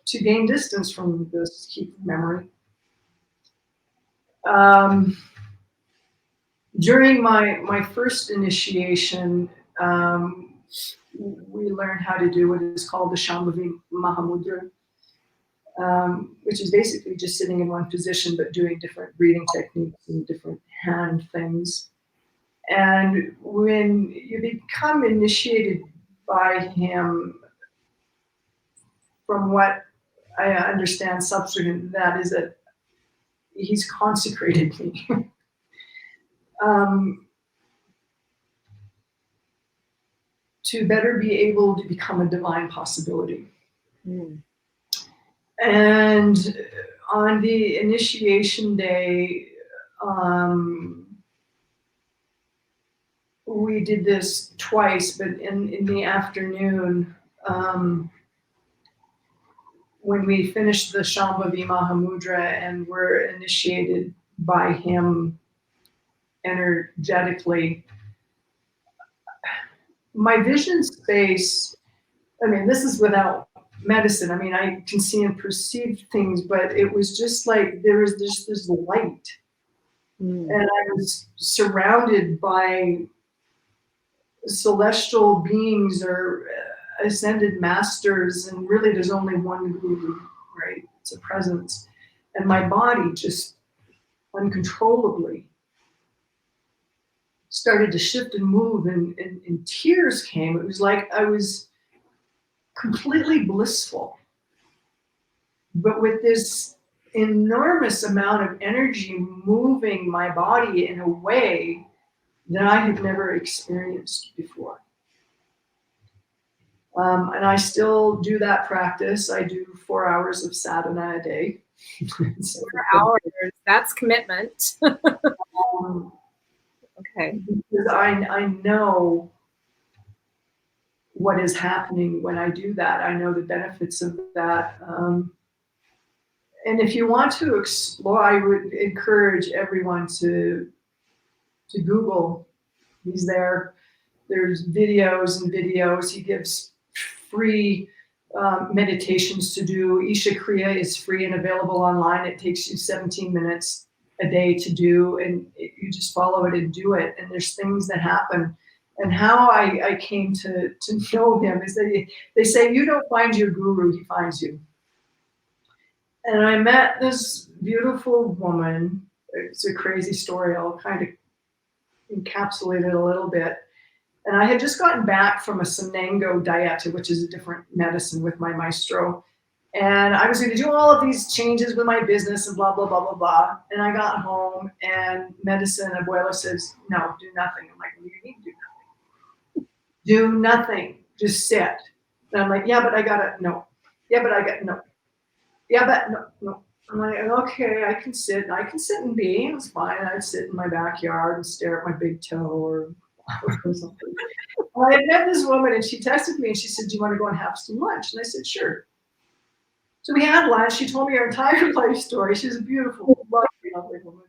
Speaker 2: to gain distance from this heap of memory. During my first initiation, we learned how to do what is called the Shambhavi Mahamudra, which is basically just sitting in one position but doing different breathing techniques and different hand things. And when you become initiated by him, from what I understand subsequent to that, is that he's consecrated me. To better be able to become a divine possibility. And on the initiation day, we did this twice, but in the afternoon, when we finished the Shambhavi Mahamudra and were initiated by him energetically, my vision space, I mean, this is without medicine. I mean, I can see and perceive things, but it was just like there was this light. And I was surrounded by celestial beings or ascended masters, and really there's only one guru, right? It's a presence. And my body just uncontrollably started to shift and move, and tears came. It was like I was completely blissful, but with this enormous amount of energy moving my body in a way that I had never experienced before. And I still do that practice. I do 4 hours of sadhana a day.
Speaker 1: 4 hours, that's commitment. Okay.
Speaker 2: Because I know what is happening when I do that. I know the benefits of that. And if you want to explore, I would encourage everyone to Google. He's there. There's videos and videos. He gives free meditations to do. Isha Kriya is free and available online. It takes you 17 minutes a day to do, and you just follow it and do it. And there's things that happen. And how I came to know him is that they say you don't find your guru, he finds you. And I met this beautiful woman. It's a crazy story. I'll kind of encapsulate it a little bit. And I had just gotten back from a Sanango diet, which is a different medicine with my maestro. And I was going to do all of these changes with my business and blah, blah, blah, blah, blah. And I got home and medicine abuelo says, no, do nothing. I'm like, what do you mean do nothing? Do nothing. Just sit. And I'm like, yeah, but I got to, no. Yeah, but I got, no. Yeah, but no. I'm like, okay, I can sit and be. It was fine. I'd sit in my backyard and stare at my big toe or something. Well, I had met this woman and she texted me and she said, do you want to go and have some lunch? And I said, sure. So we had lunch. She told me her entire life story. She's a beautiful, lovely woman.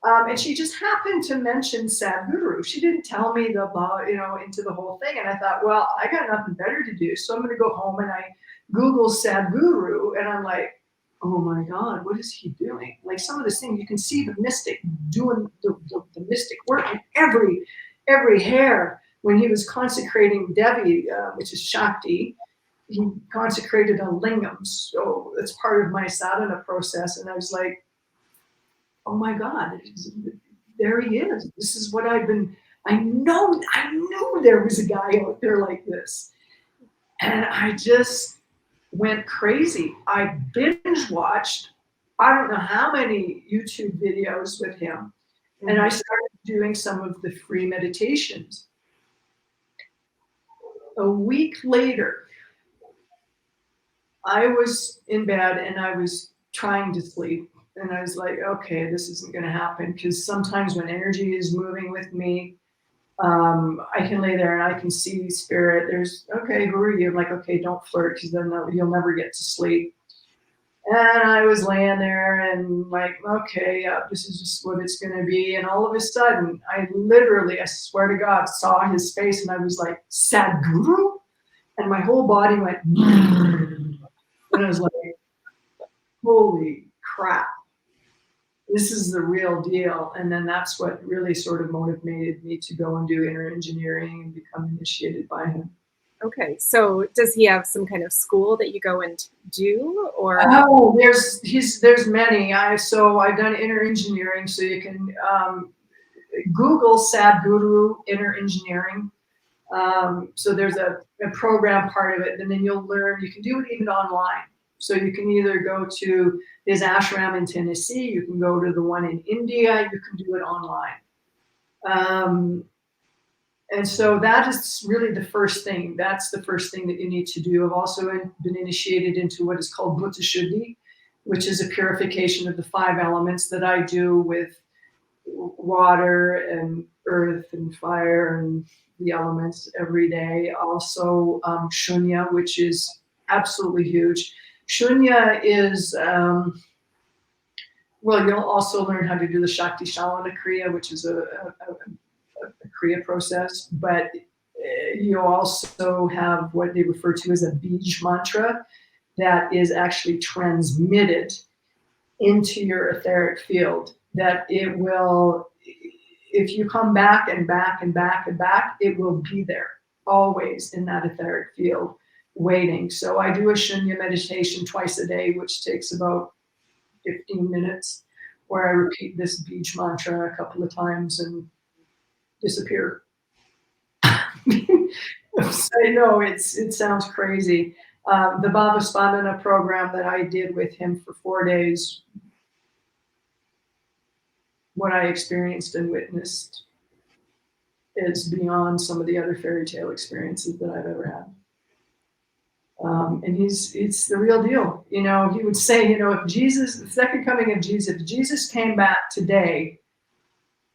Speaker 2: And she just happened to mention Sadhguru. She didn't tell me into the whole thing. And I thought, well, I got nothing better to do. So I'm going to go home and I Google Sadhguru. And I'm like, oh my God, what is he doing? Like some of this thing, you can see the mystic doing the mystic work in every hair. When he was consecrating Devi, which is Shakti, he consecrated a lingam. So that's part of my sadhana process. And I was like, oh my God, there he is. This is what I knew there was a guy out there like this. And I just went crazy. I binge watched, I don't know how many YouTube videos with him. And I started doing some of the free meditations. A week later, I was in bed and I was trying to sleep. And I was like, okay, this isn't going to happen. Because sometimes when energy is moving with me, I can lay there and I can see spirit. There's, okay, who are you? I'm like, okay, don't flirt because then you'll never get to sleep. And I was laying there and like, okay, yeah, this is just what it's going to be. And all of a sudden, I swear to God, saw his face and I was like, Sadhguru? And my whole body went, and I was like, holy crap. This is the real deal. And then that's what really sort of motivated me to go and do inner engineering and become initiated by him.
Speaker 1: Okay, so does he have some kind of school that you go and do, or?
Speaker 2: Oh, there's many. I've done inner engineering, so you can Google Sadhguru inner engineering. So there's a program part of it, and then you'll learn. You can do it even online. So you can either go to his ashram in Tennessee, you can go to the one in India, you can do it online. And so that is really the first thing. That's the first thing that you need to do. I've also been initiated into what is called Bhuta Shuddhi, which is a purification of the 5 elements that I do with water and earth and fire and the elements every day. Also Shunya, which is absolutely huge. Shunya is, you'll also learn how to do the Shakti Shalana Kriya, which is a Kriya process, but you also have what they refer to as a bij mantra that is actually transmitted into your etheric field, that it will, if you come back and back and back and back, it will be there always in that etheric field waiting. So I do a shunya meditation twice a day, which takes about 15 minutes, where I repeat this bij mantra a couple of times and disappear. I know it sounds crazy. The Bhava Spandana program that I did with him for 4 days, what I experienced and witnessed is beyond some of the other fairy tale experiences that I've ever had. And it's the real deal. You know, he would say, you know, if Jesus, the second coming of Jesus, if Jesus came back today,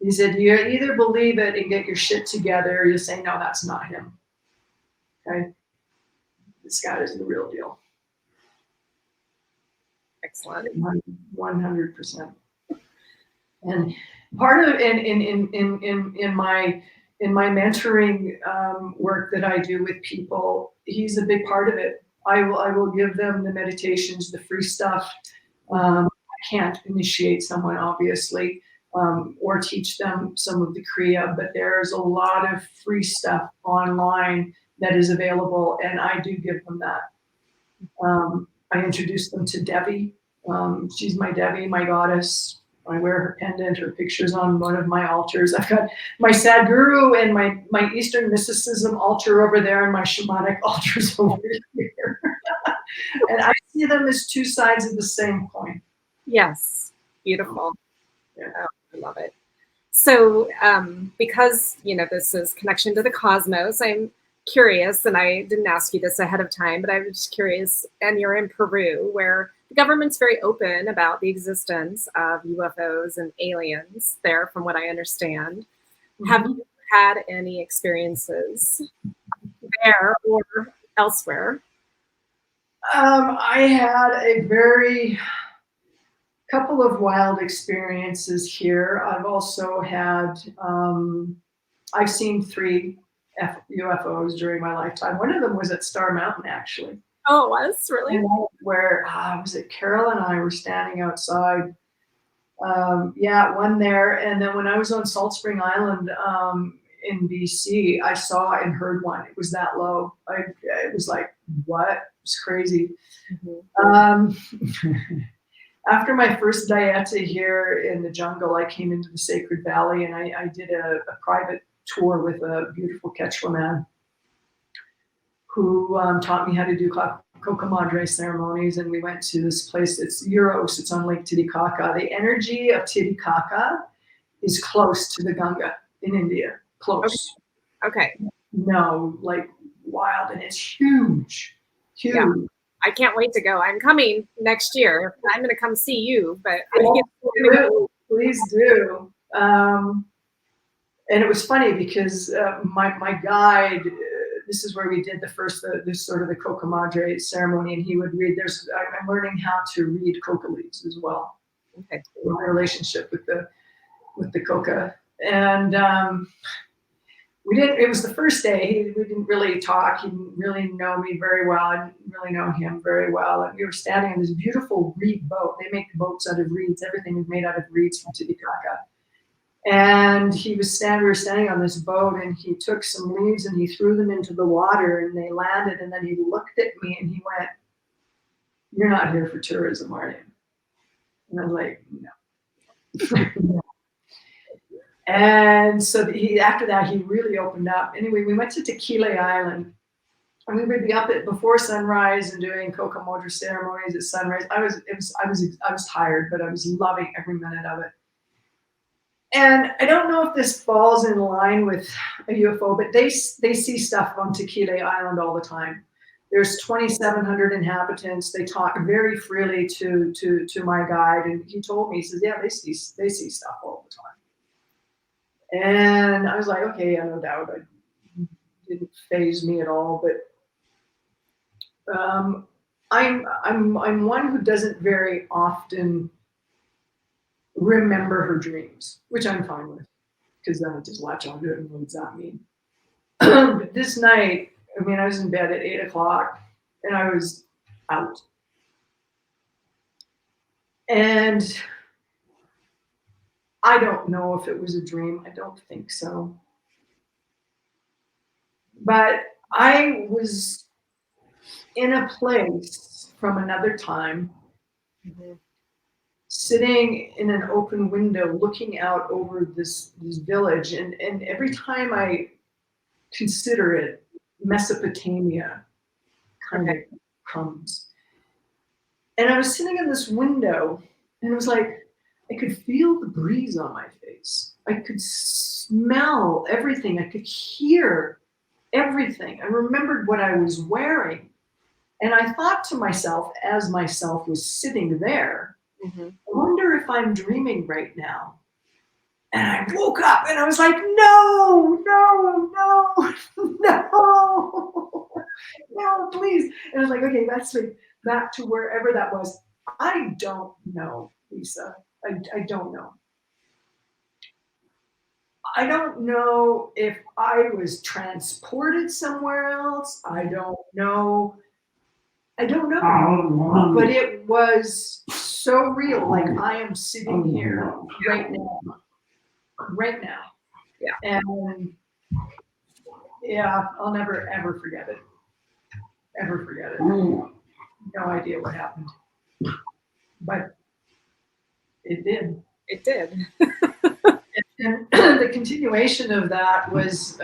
Speaker 2: he said, you either believe it and get your shit together, or you say, no, that's not him. Okay? This guy is the real deal.
Speaker 1: Excellent.
Speaker 2: 100%. And part of in my mentoring work that I do with people, he's a big part of it. I will give them the meditations, the free stuff. I can't initiate someone, obviously, or teach them some of the Kriya, but there's a lot of free stuff online that is available, and I do give them that. I introduced them to Devi. She's my Devi, my goddess. I wear her pendant, her picture's on one of my altars. I've got my Sadhguru and my Eastern Mysticism altar over there, and my shamanic altars over here. And I see them as two sides of the same coin.
Speaker 1: Yes, beautiful.
Speaker 2: Yeah.
Speaker 1: Oh, I love it. So because, you know, this is connection to the cosmos, I'm curious, and I didn't ask you this ahead of time, but I was just curious, and you're in Peru, where the government's very open about the existence of UFOs and aliens there, from what I understand. Mm-hmm. Have you had any experiences there or elsewhere?
Speaker 2: I had a couple of wild experiences here. I've also had, I've seen 3 UFOs during my lifetime. One of them was at Star Mountain, actually.
Speaker 1: Oh, it was? Really?
Speaker 2: And where, was it Carol and I were standing outside? Yeah, one there. And then when I was on Salt Spring Island in BC, I saw and heard one. It was that low. It was like, what? It was crazy. Mm-hmm. After my first dieta here in the jungle, I came into the Sacred Valley, and I did a private tour with a beautiful Quechua man who taught me how to do Coca Madre ceremonies. And we went to this place, it's Euros, it's on Lake Titicaca. The energy of Titicaca is close to the Ganga in India, close.
Speaker 1: Okay.
Speaker 2: No, like wild, and it's huge, huge. Yeah.
Speaker 1: I can't wait to go. I'm coming next year. I'm going to come see you, but
Speaker 2: please do. And it was funny because my guide, this is where we did this sort of the Coca Madre ceremony, and he would read. I'm learning how to read coca leaves as well. Okay, my relationship with the coca, and we didn't. It was the first day. We didn't really talk. He didn't really know me very well. I didn't really know him very well. And we were standing in this beautiful reed boat. They make the boats out of reeds. Everything is made out of reeds from Titicaca. And we were standing on this boat, and he took some leaves and he threw them into the water, and they landed. And then he looked at me and he went, "You're not here for tourism, are you?" And I was like, "No." No. And so after that, he really opened up. Anyway, we went to Tequila Island, and we would be up before sunrise and doing Coca Madre ceremonies at sunrise. I was tired, but I was loving every minute of it. And I don't know if this falls in line with a UFO, but they see stuff on Tequila Island all the time. There's 2,700 inhabitants. They talk very freely to my guide, and he told me, he says, yeah, they see stuff all the time. And I was like, okay, yeah, no doubt. It didn't faze me at all, but I'm one who doesn't very often remember her dreams, which I'm fine with, because then I just latch onto it and what does that mean? But this night, I mean, I was in bed at 8 o'clock and I was out. And I don't know if it was a dream. I don't think so. But I was in a place from another time, sitting in an open window, looking out over this village. And every time I consider it, Mesopotamia kind of comes. And I was sitting in this window, and it was like I could feel the breeze on my face. I could smell everything. I could hear everything. I remembered what I was wearing. And I thought to myself, as myself was sitting there, I wonder if I'm dreaming right now. And I woke up and I was like, no, no, no, no, no, please. And I was like, okay, let's sleep. Back to wherever that was. I don't know, Lisa. I don't know. I don't know if I was transported somewhere else. I don't know. But it was so real. Like I am sitting here right now. Right now. Yeah. And yeah, I'll never ever forget it. Ever forget it. No idea what happened. But it did.
Speaker 1: It did.
Speaker 2: And the continuation of that was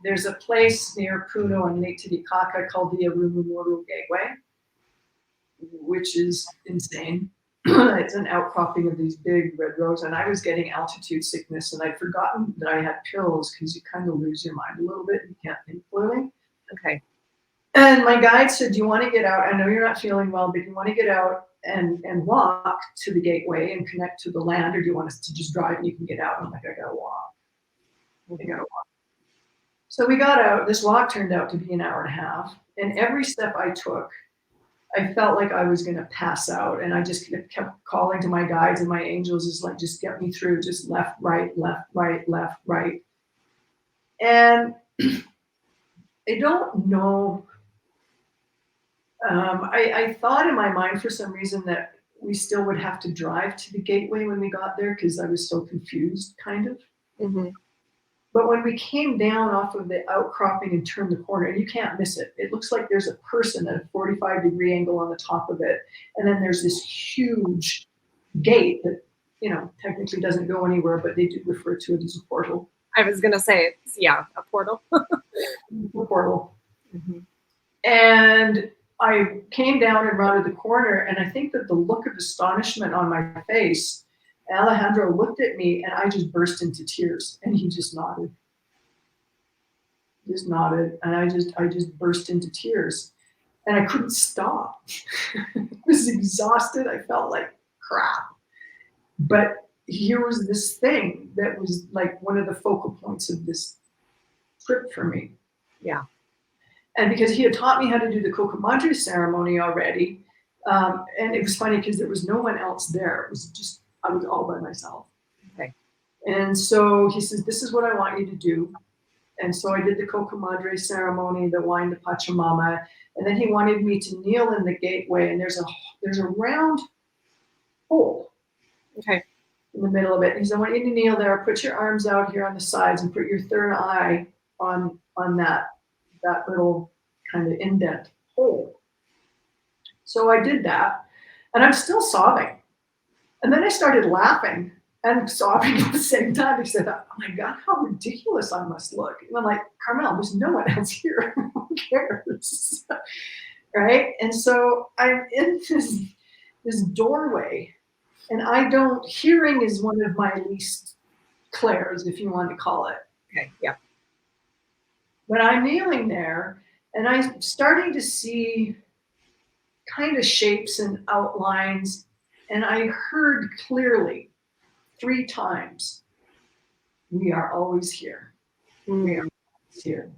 Speaker 2: there's a place near Puno and Lake Titicaca called the Arumuru Gateway, which is insane. It's an outcropping of these big red rocks, and I was getting altitude sickness, and I'd forgotten that I had pills because you kind of lose your mind a little bit. You can't think clearly.
Speaker 1: Okay.
Speaker 2: And my guide said, do you want to get out? I know you're not feeling well, but you want to get out and walk to the gateway and connect to the land, or do you want us to just drive and you can get out? I'm like, I gotta walk. I gotta walk. So we got out. This walk turned out to be an hour and a half, and every step I took, I felt like I was going to pass out, and I just kept calling to my guides and my angels, is like, just get me through, just left, right, left, right, left, right. And I don't know. I thought in my mind for some reason that we still would have to drive to the gateway when we got there because I was so confused, kind of. But when we came down off of the outcropping and turned the corner, and you can't miss it, it looks like there's a person at a 45-degree angle on the top of it. And then there's this huge gate that, technically doesn't go anywhere, but they do refer to it as a portal.
Speaker 1: I was going to say, a portal.
Speaker 2: A portal. And I came down and rounded the corner, and I think that the look of astonishment on my face, Alejandro looked at me and I just burst into tears, and he just nodded. And I just burst into tears, and I couldn't stop. I was exhausted. I felt like crap. But here was this thing that was like one of the focal points of this trip for me.
Speaker 1: Yeah.
Speaker 2: And because he had taught me how to do the Coco Madre ceremony already, and it was funny because there was no one else there. It was just, I was all by myself.
Speaker 1: Okay.
Speaker 2: And so he says, this is what I want you to do. And so I did the Coco Madre ceremony, the wine to Pachamama, and then he wanted me to kneel in the gateway, and there's a round hole.
Speaker 1: Okay.
Speaker 2: In the middle of it. He said, I want you to kneel there, put your arms out here on the sides, and put your third eye on that little kind of indent hole. So I did that, and I'm still sobbing. And then I started laughing and sobbing at the same time because I thought, oh my God, how ridiculous I must look. And I'm like, Carmelle, there's no one else here. Who cares? Right? And so I'm in this doorway, and hearing is one of my least clairs, if you want to call it.
Speaker 1: Okay, yeah.
Speaker 2: But I'm kneeling there, and I'm starting to see kind of shapes and outlines, and I heard clearly 3 times, we are always here. We are always here.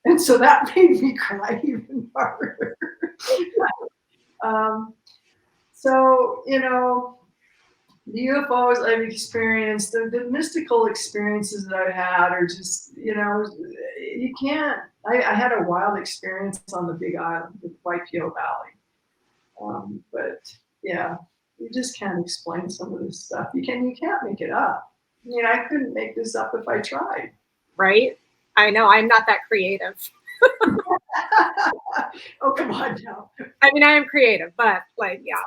Speaker 2: And so that made me cry even harder. So, The UFOs I've experienced, the mystical experiences that I've had are just, you can't. I had a wild experience on the Big Island, the Waipio Valley. But yeah, you just can't explain some of this stuff. You can't make it up. I mean, I couldn't make this up if I tried.
Speaker 1: Right? I know, I'm not that creative.
Speaker 2: Oh, come on now.
Speaker 1: I mean, I am creative, but like, yeah,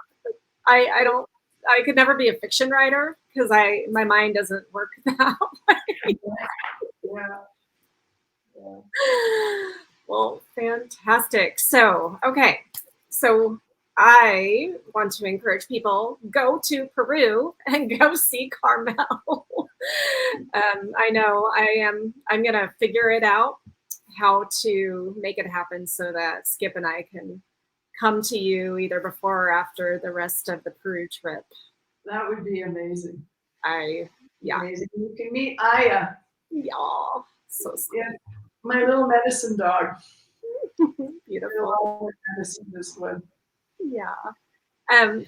Speaker 1: I could never be a fiction writer because my mind doesn't work that way.
Speaker 2: Yeah. Yeah.
Speaker 1: Well, fantastic. So, okay. So I want to encourage people, go to Peru and go see Carmelle. I know I'm going to figure it out how to make it happen so that Skip and I can come to you either before or after the rest of the Peru trip.
Speaker 2: That would be amazing.
Speaker 1: Yeah.
Speaker 2: Amazing. You can meet Aya.
Speaker 1: Yeah. So sweet.
Speaker 2: Yeah, my little medicine dog.
Speaker 1: Beautiful.
Speaker 2: Medicine, this one.
Speaker 1: Yeah.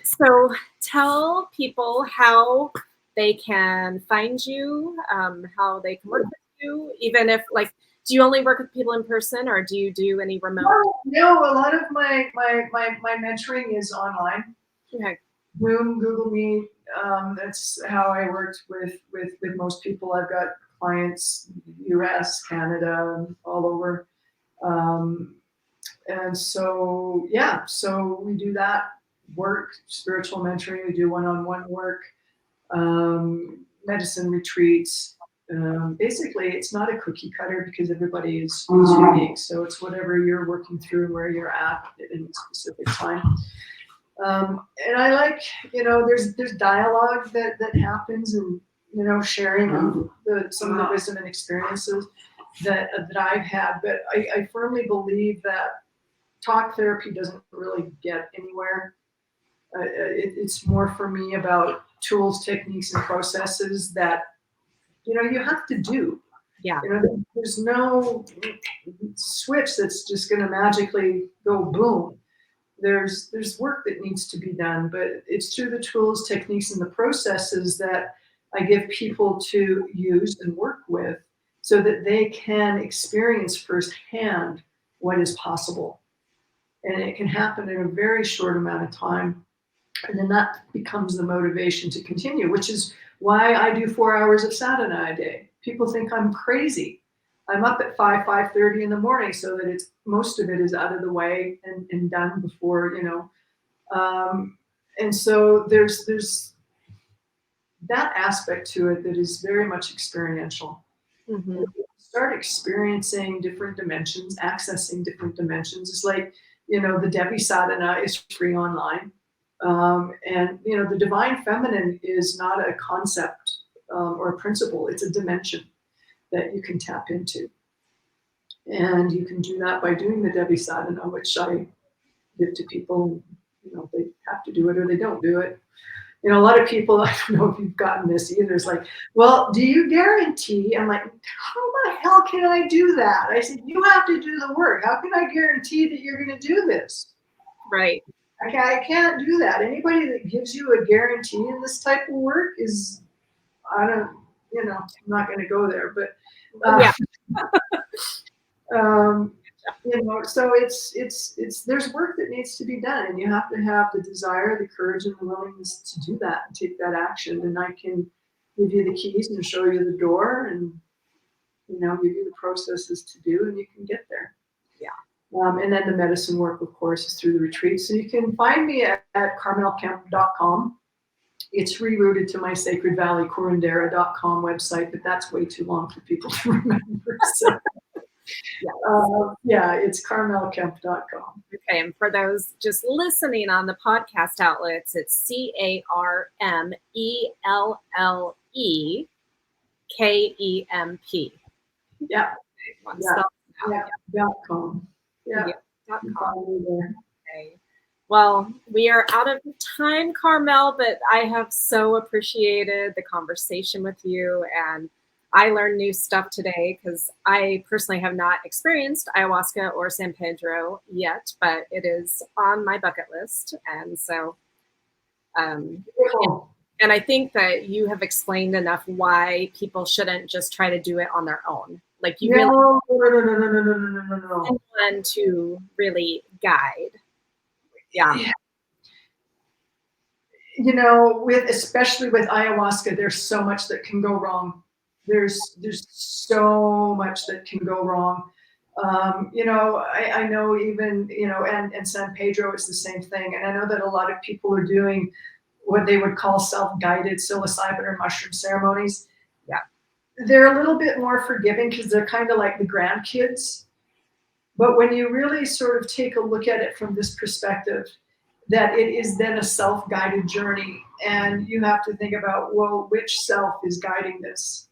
Speaker 1: So tell people how they can find you, how they can work with you, even if, like, do you only work with people in person or do you do any remote?
Speaker 2: No, a lot of my mentoring is online.
Speaker 1: Okay.
Speaker 2: Zoom, Google Meet. That's how I worked with most people. I've got clients, US, Canada, all over. And so, yeah, so we do that work, spiritual mentoring. We do one-on-one work, medicine retreats. Basically, it's not a cookie cutter because everybody is unique. So it's whatever you're working through and where you're at in a specific time. And I like, there's dialogue that happens, and sharing some of the wisdom and experiences that I've had. But I firmly believe that talk therapy doesn't really get anywhere. It's more for me about tools, techniques, and processes that you have to do.
Speaker 1: Yeah.
Speaker 2: There's no switch that's just going to magically go boom. There's work that needs to be done, but it's through the tools, techniques, and the processes that I give people to use and work with so that they can experience firsthand what is possible. And it can happen in a very short amount of time. And then that becomes the motivation to continue, which is why I do 4 hours of sadhana a day. People think I'm crazy. I'm up at 5:30 in the morning so that most of it is out of the way and done before, and so there's that aspect to it that is very much experiential.
Speaker 1: Mm-hmm.
Speaker 2: Start experiencing different dimensions, accessing different dimensions. It's like, the Devi Sadhana is free online. And, the divine feminine is not a concept or a principle. It's a dimension that you can tap into. And you can do that by doing the Devi Sadhana, which I give to people. They have to do it or they don't do it. A lot of people, I don't know if you've gotten this either, it's like, well, do you guarantee? I'm like, how the hell can I do that? I said, you have to do the work. How can I guarantee that you're going to do this?
Speaker 1: Right.
Speaker 2: I can't do that. Anybody that gives you a guarantee in this type of work is, I'm not going to go there, but
Speaker 1: yeah.
Speaker 2: So it's there's work that needs to be done, and you have to have the desire, the courage, and the willingness to do that and take that action. And I can give you the keys and show you the door, and give you the processes to do, and you can get there.
Speaker 1: Yeah.
Speaker 2: And then the medicine work, of course, is through the retreat. So you can find me at carmelkemp.com. It's rerouted to my Sacred Valley Curandera.com website, but that's way too long for people to remember. So. It's carmelkemp.com.
Speaker 1: Okay, and for those just listening on the podcast outlets, it's CarmelleKemp.
Speaker 2: Yeah.
Speaker 1: .com.
Speaker 2: Yeah.
Speaker 1: Okay. Well, we are out of time, Carmelle, but I have so appreciated the conversation with you, and I learned new stuff today because I personally have not experienced ayahuasca or San Pedro yet, but it is on my bucket list. And so, And I think that you have explained enough why people shouldn't just try to do it on their own. Like you really
Speaker 2: no.
Speaker 1: someone to really guide. Yeah.
Speaker 2: You know, especially with ayahuasca, there's so much that can go wrong. There's so much that can go wrong. You know, I know even, you know, and San Pedro is the same thing. And I know that a lot of people are doing what they would call self-guided psilocybin or mushroom ceremonies.
Speaker 1: Yeah.
Speaker 2: They're a little bit more forgiving because they're kind of like the grandkids. But when you really sort of take a look at it from this perspective, that it is then a self-guided journey, and you have to think about, well, which self is guiding this?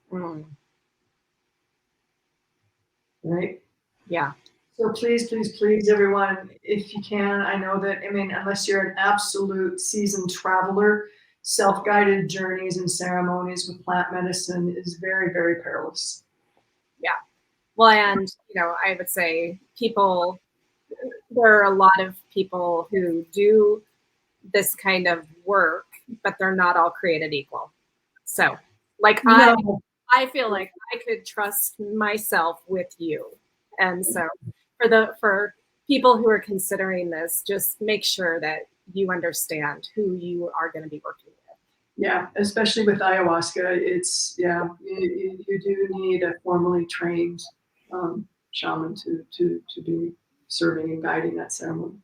Speaker 2: Right?
Speaker 1: Yeah.
Speaker 2: So please, please, please, everyone, if you can, I know that, I mean, unless you're an absolute seasoned traveler, self-guided journeys and ceremonies with plant medicine is very, very perilous.
Speaker 1: Yeah. Well, and, you know, I would say there are a lot of people who do this kind of work, but they're not all created equal. So, like,
Speaker 2: No.
Speaker 1: I feel like I could trust myself with you. And so for people who are considering this, just make sure that you understand who you are going to be working with.
Speaker 2: Yeah, especially with ayahuasca, it's, yeah, you do need a formally trained shaman to be serving and guiding that ceremony.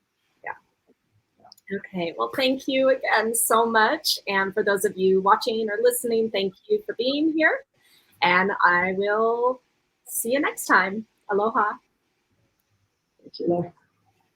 Speaker 1: Yeah. Okay, well, thank you again so much. And for those of you watching or listening, thank you for being here. And I will see you next time. Aloha.
Speaker 2: Thank you, love.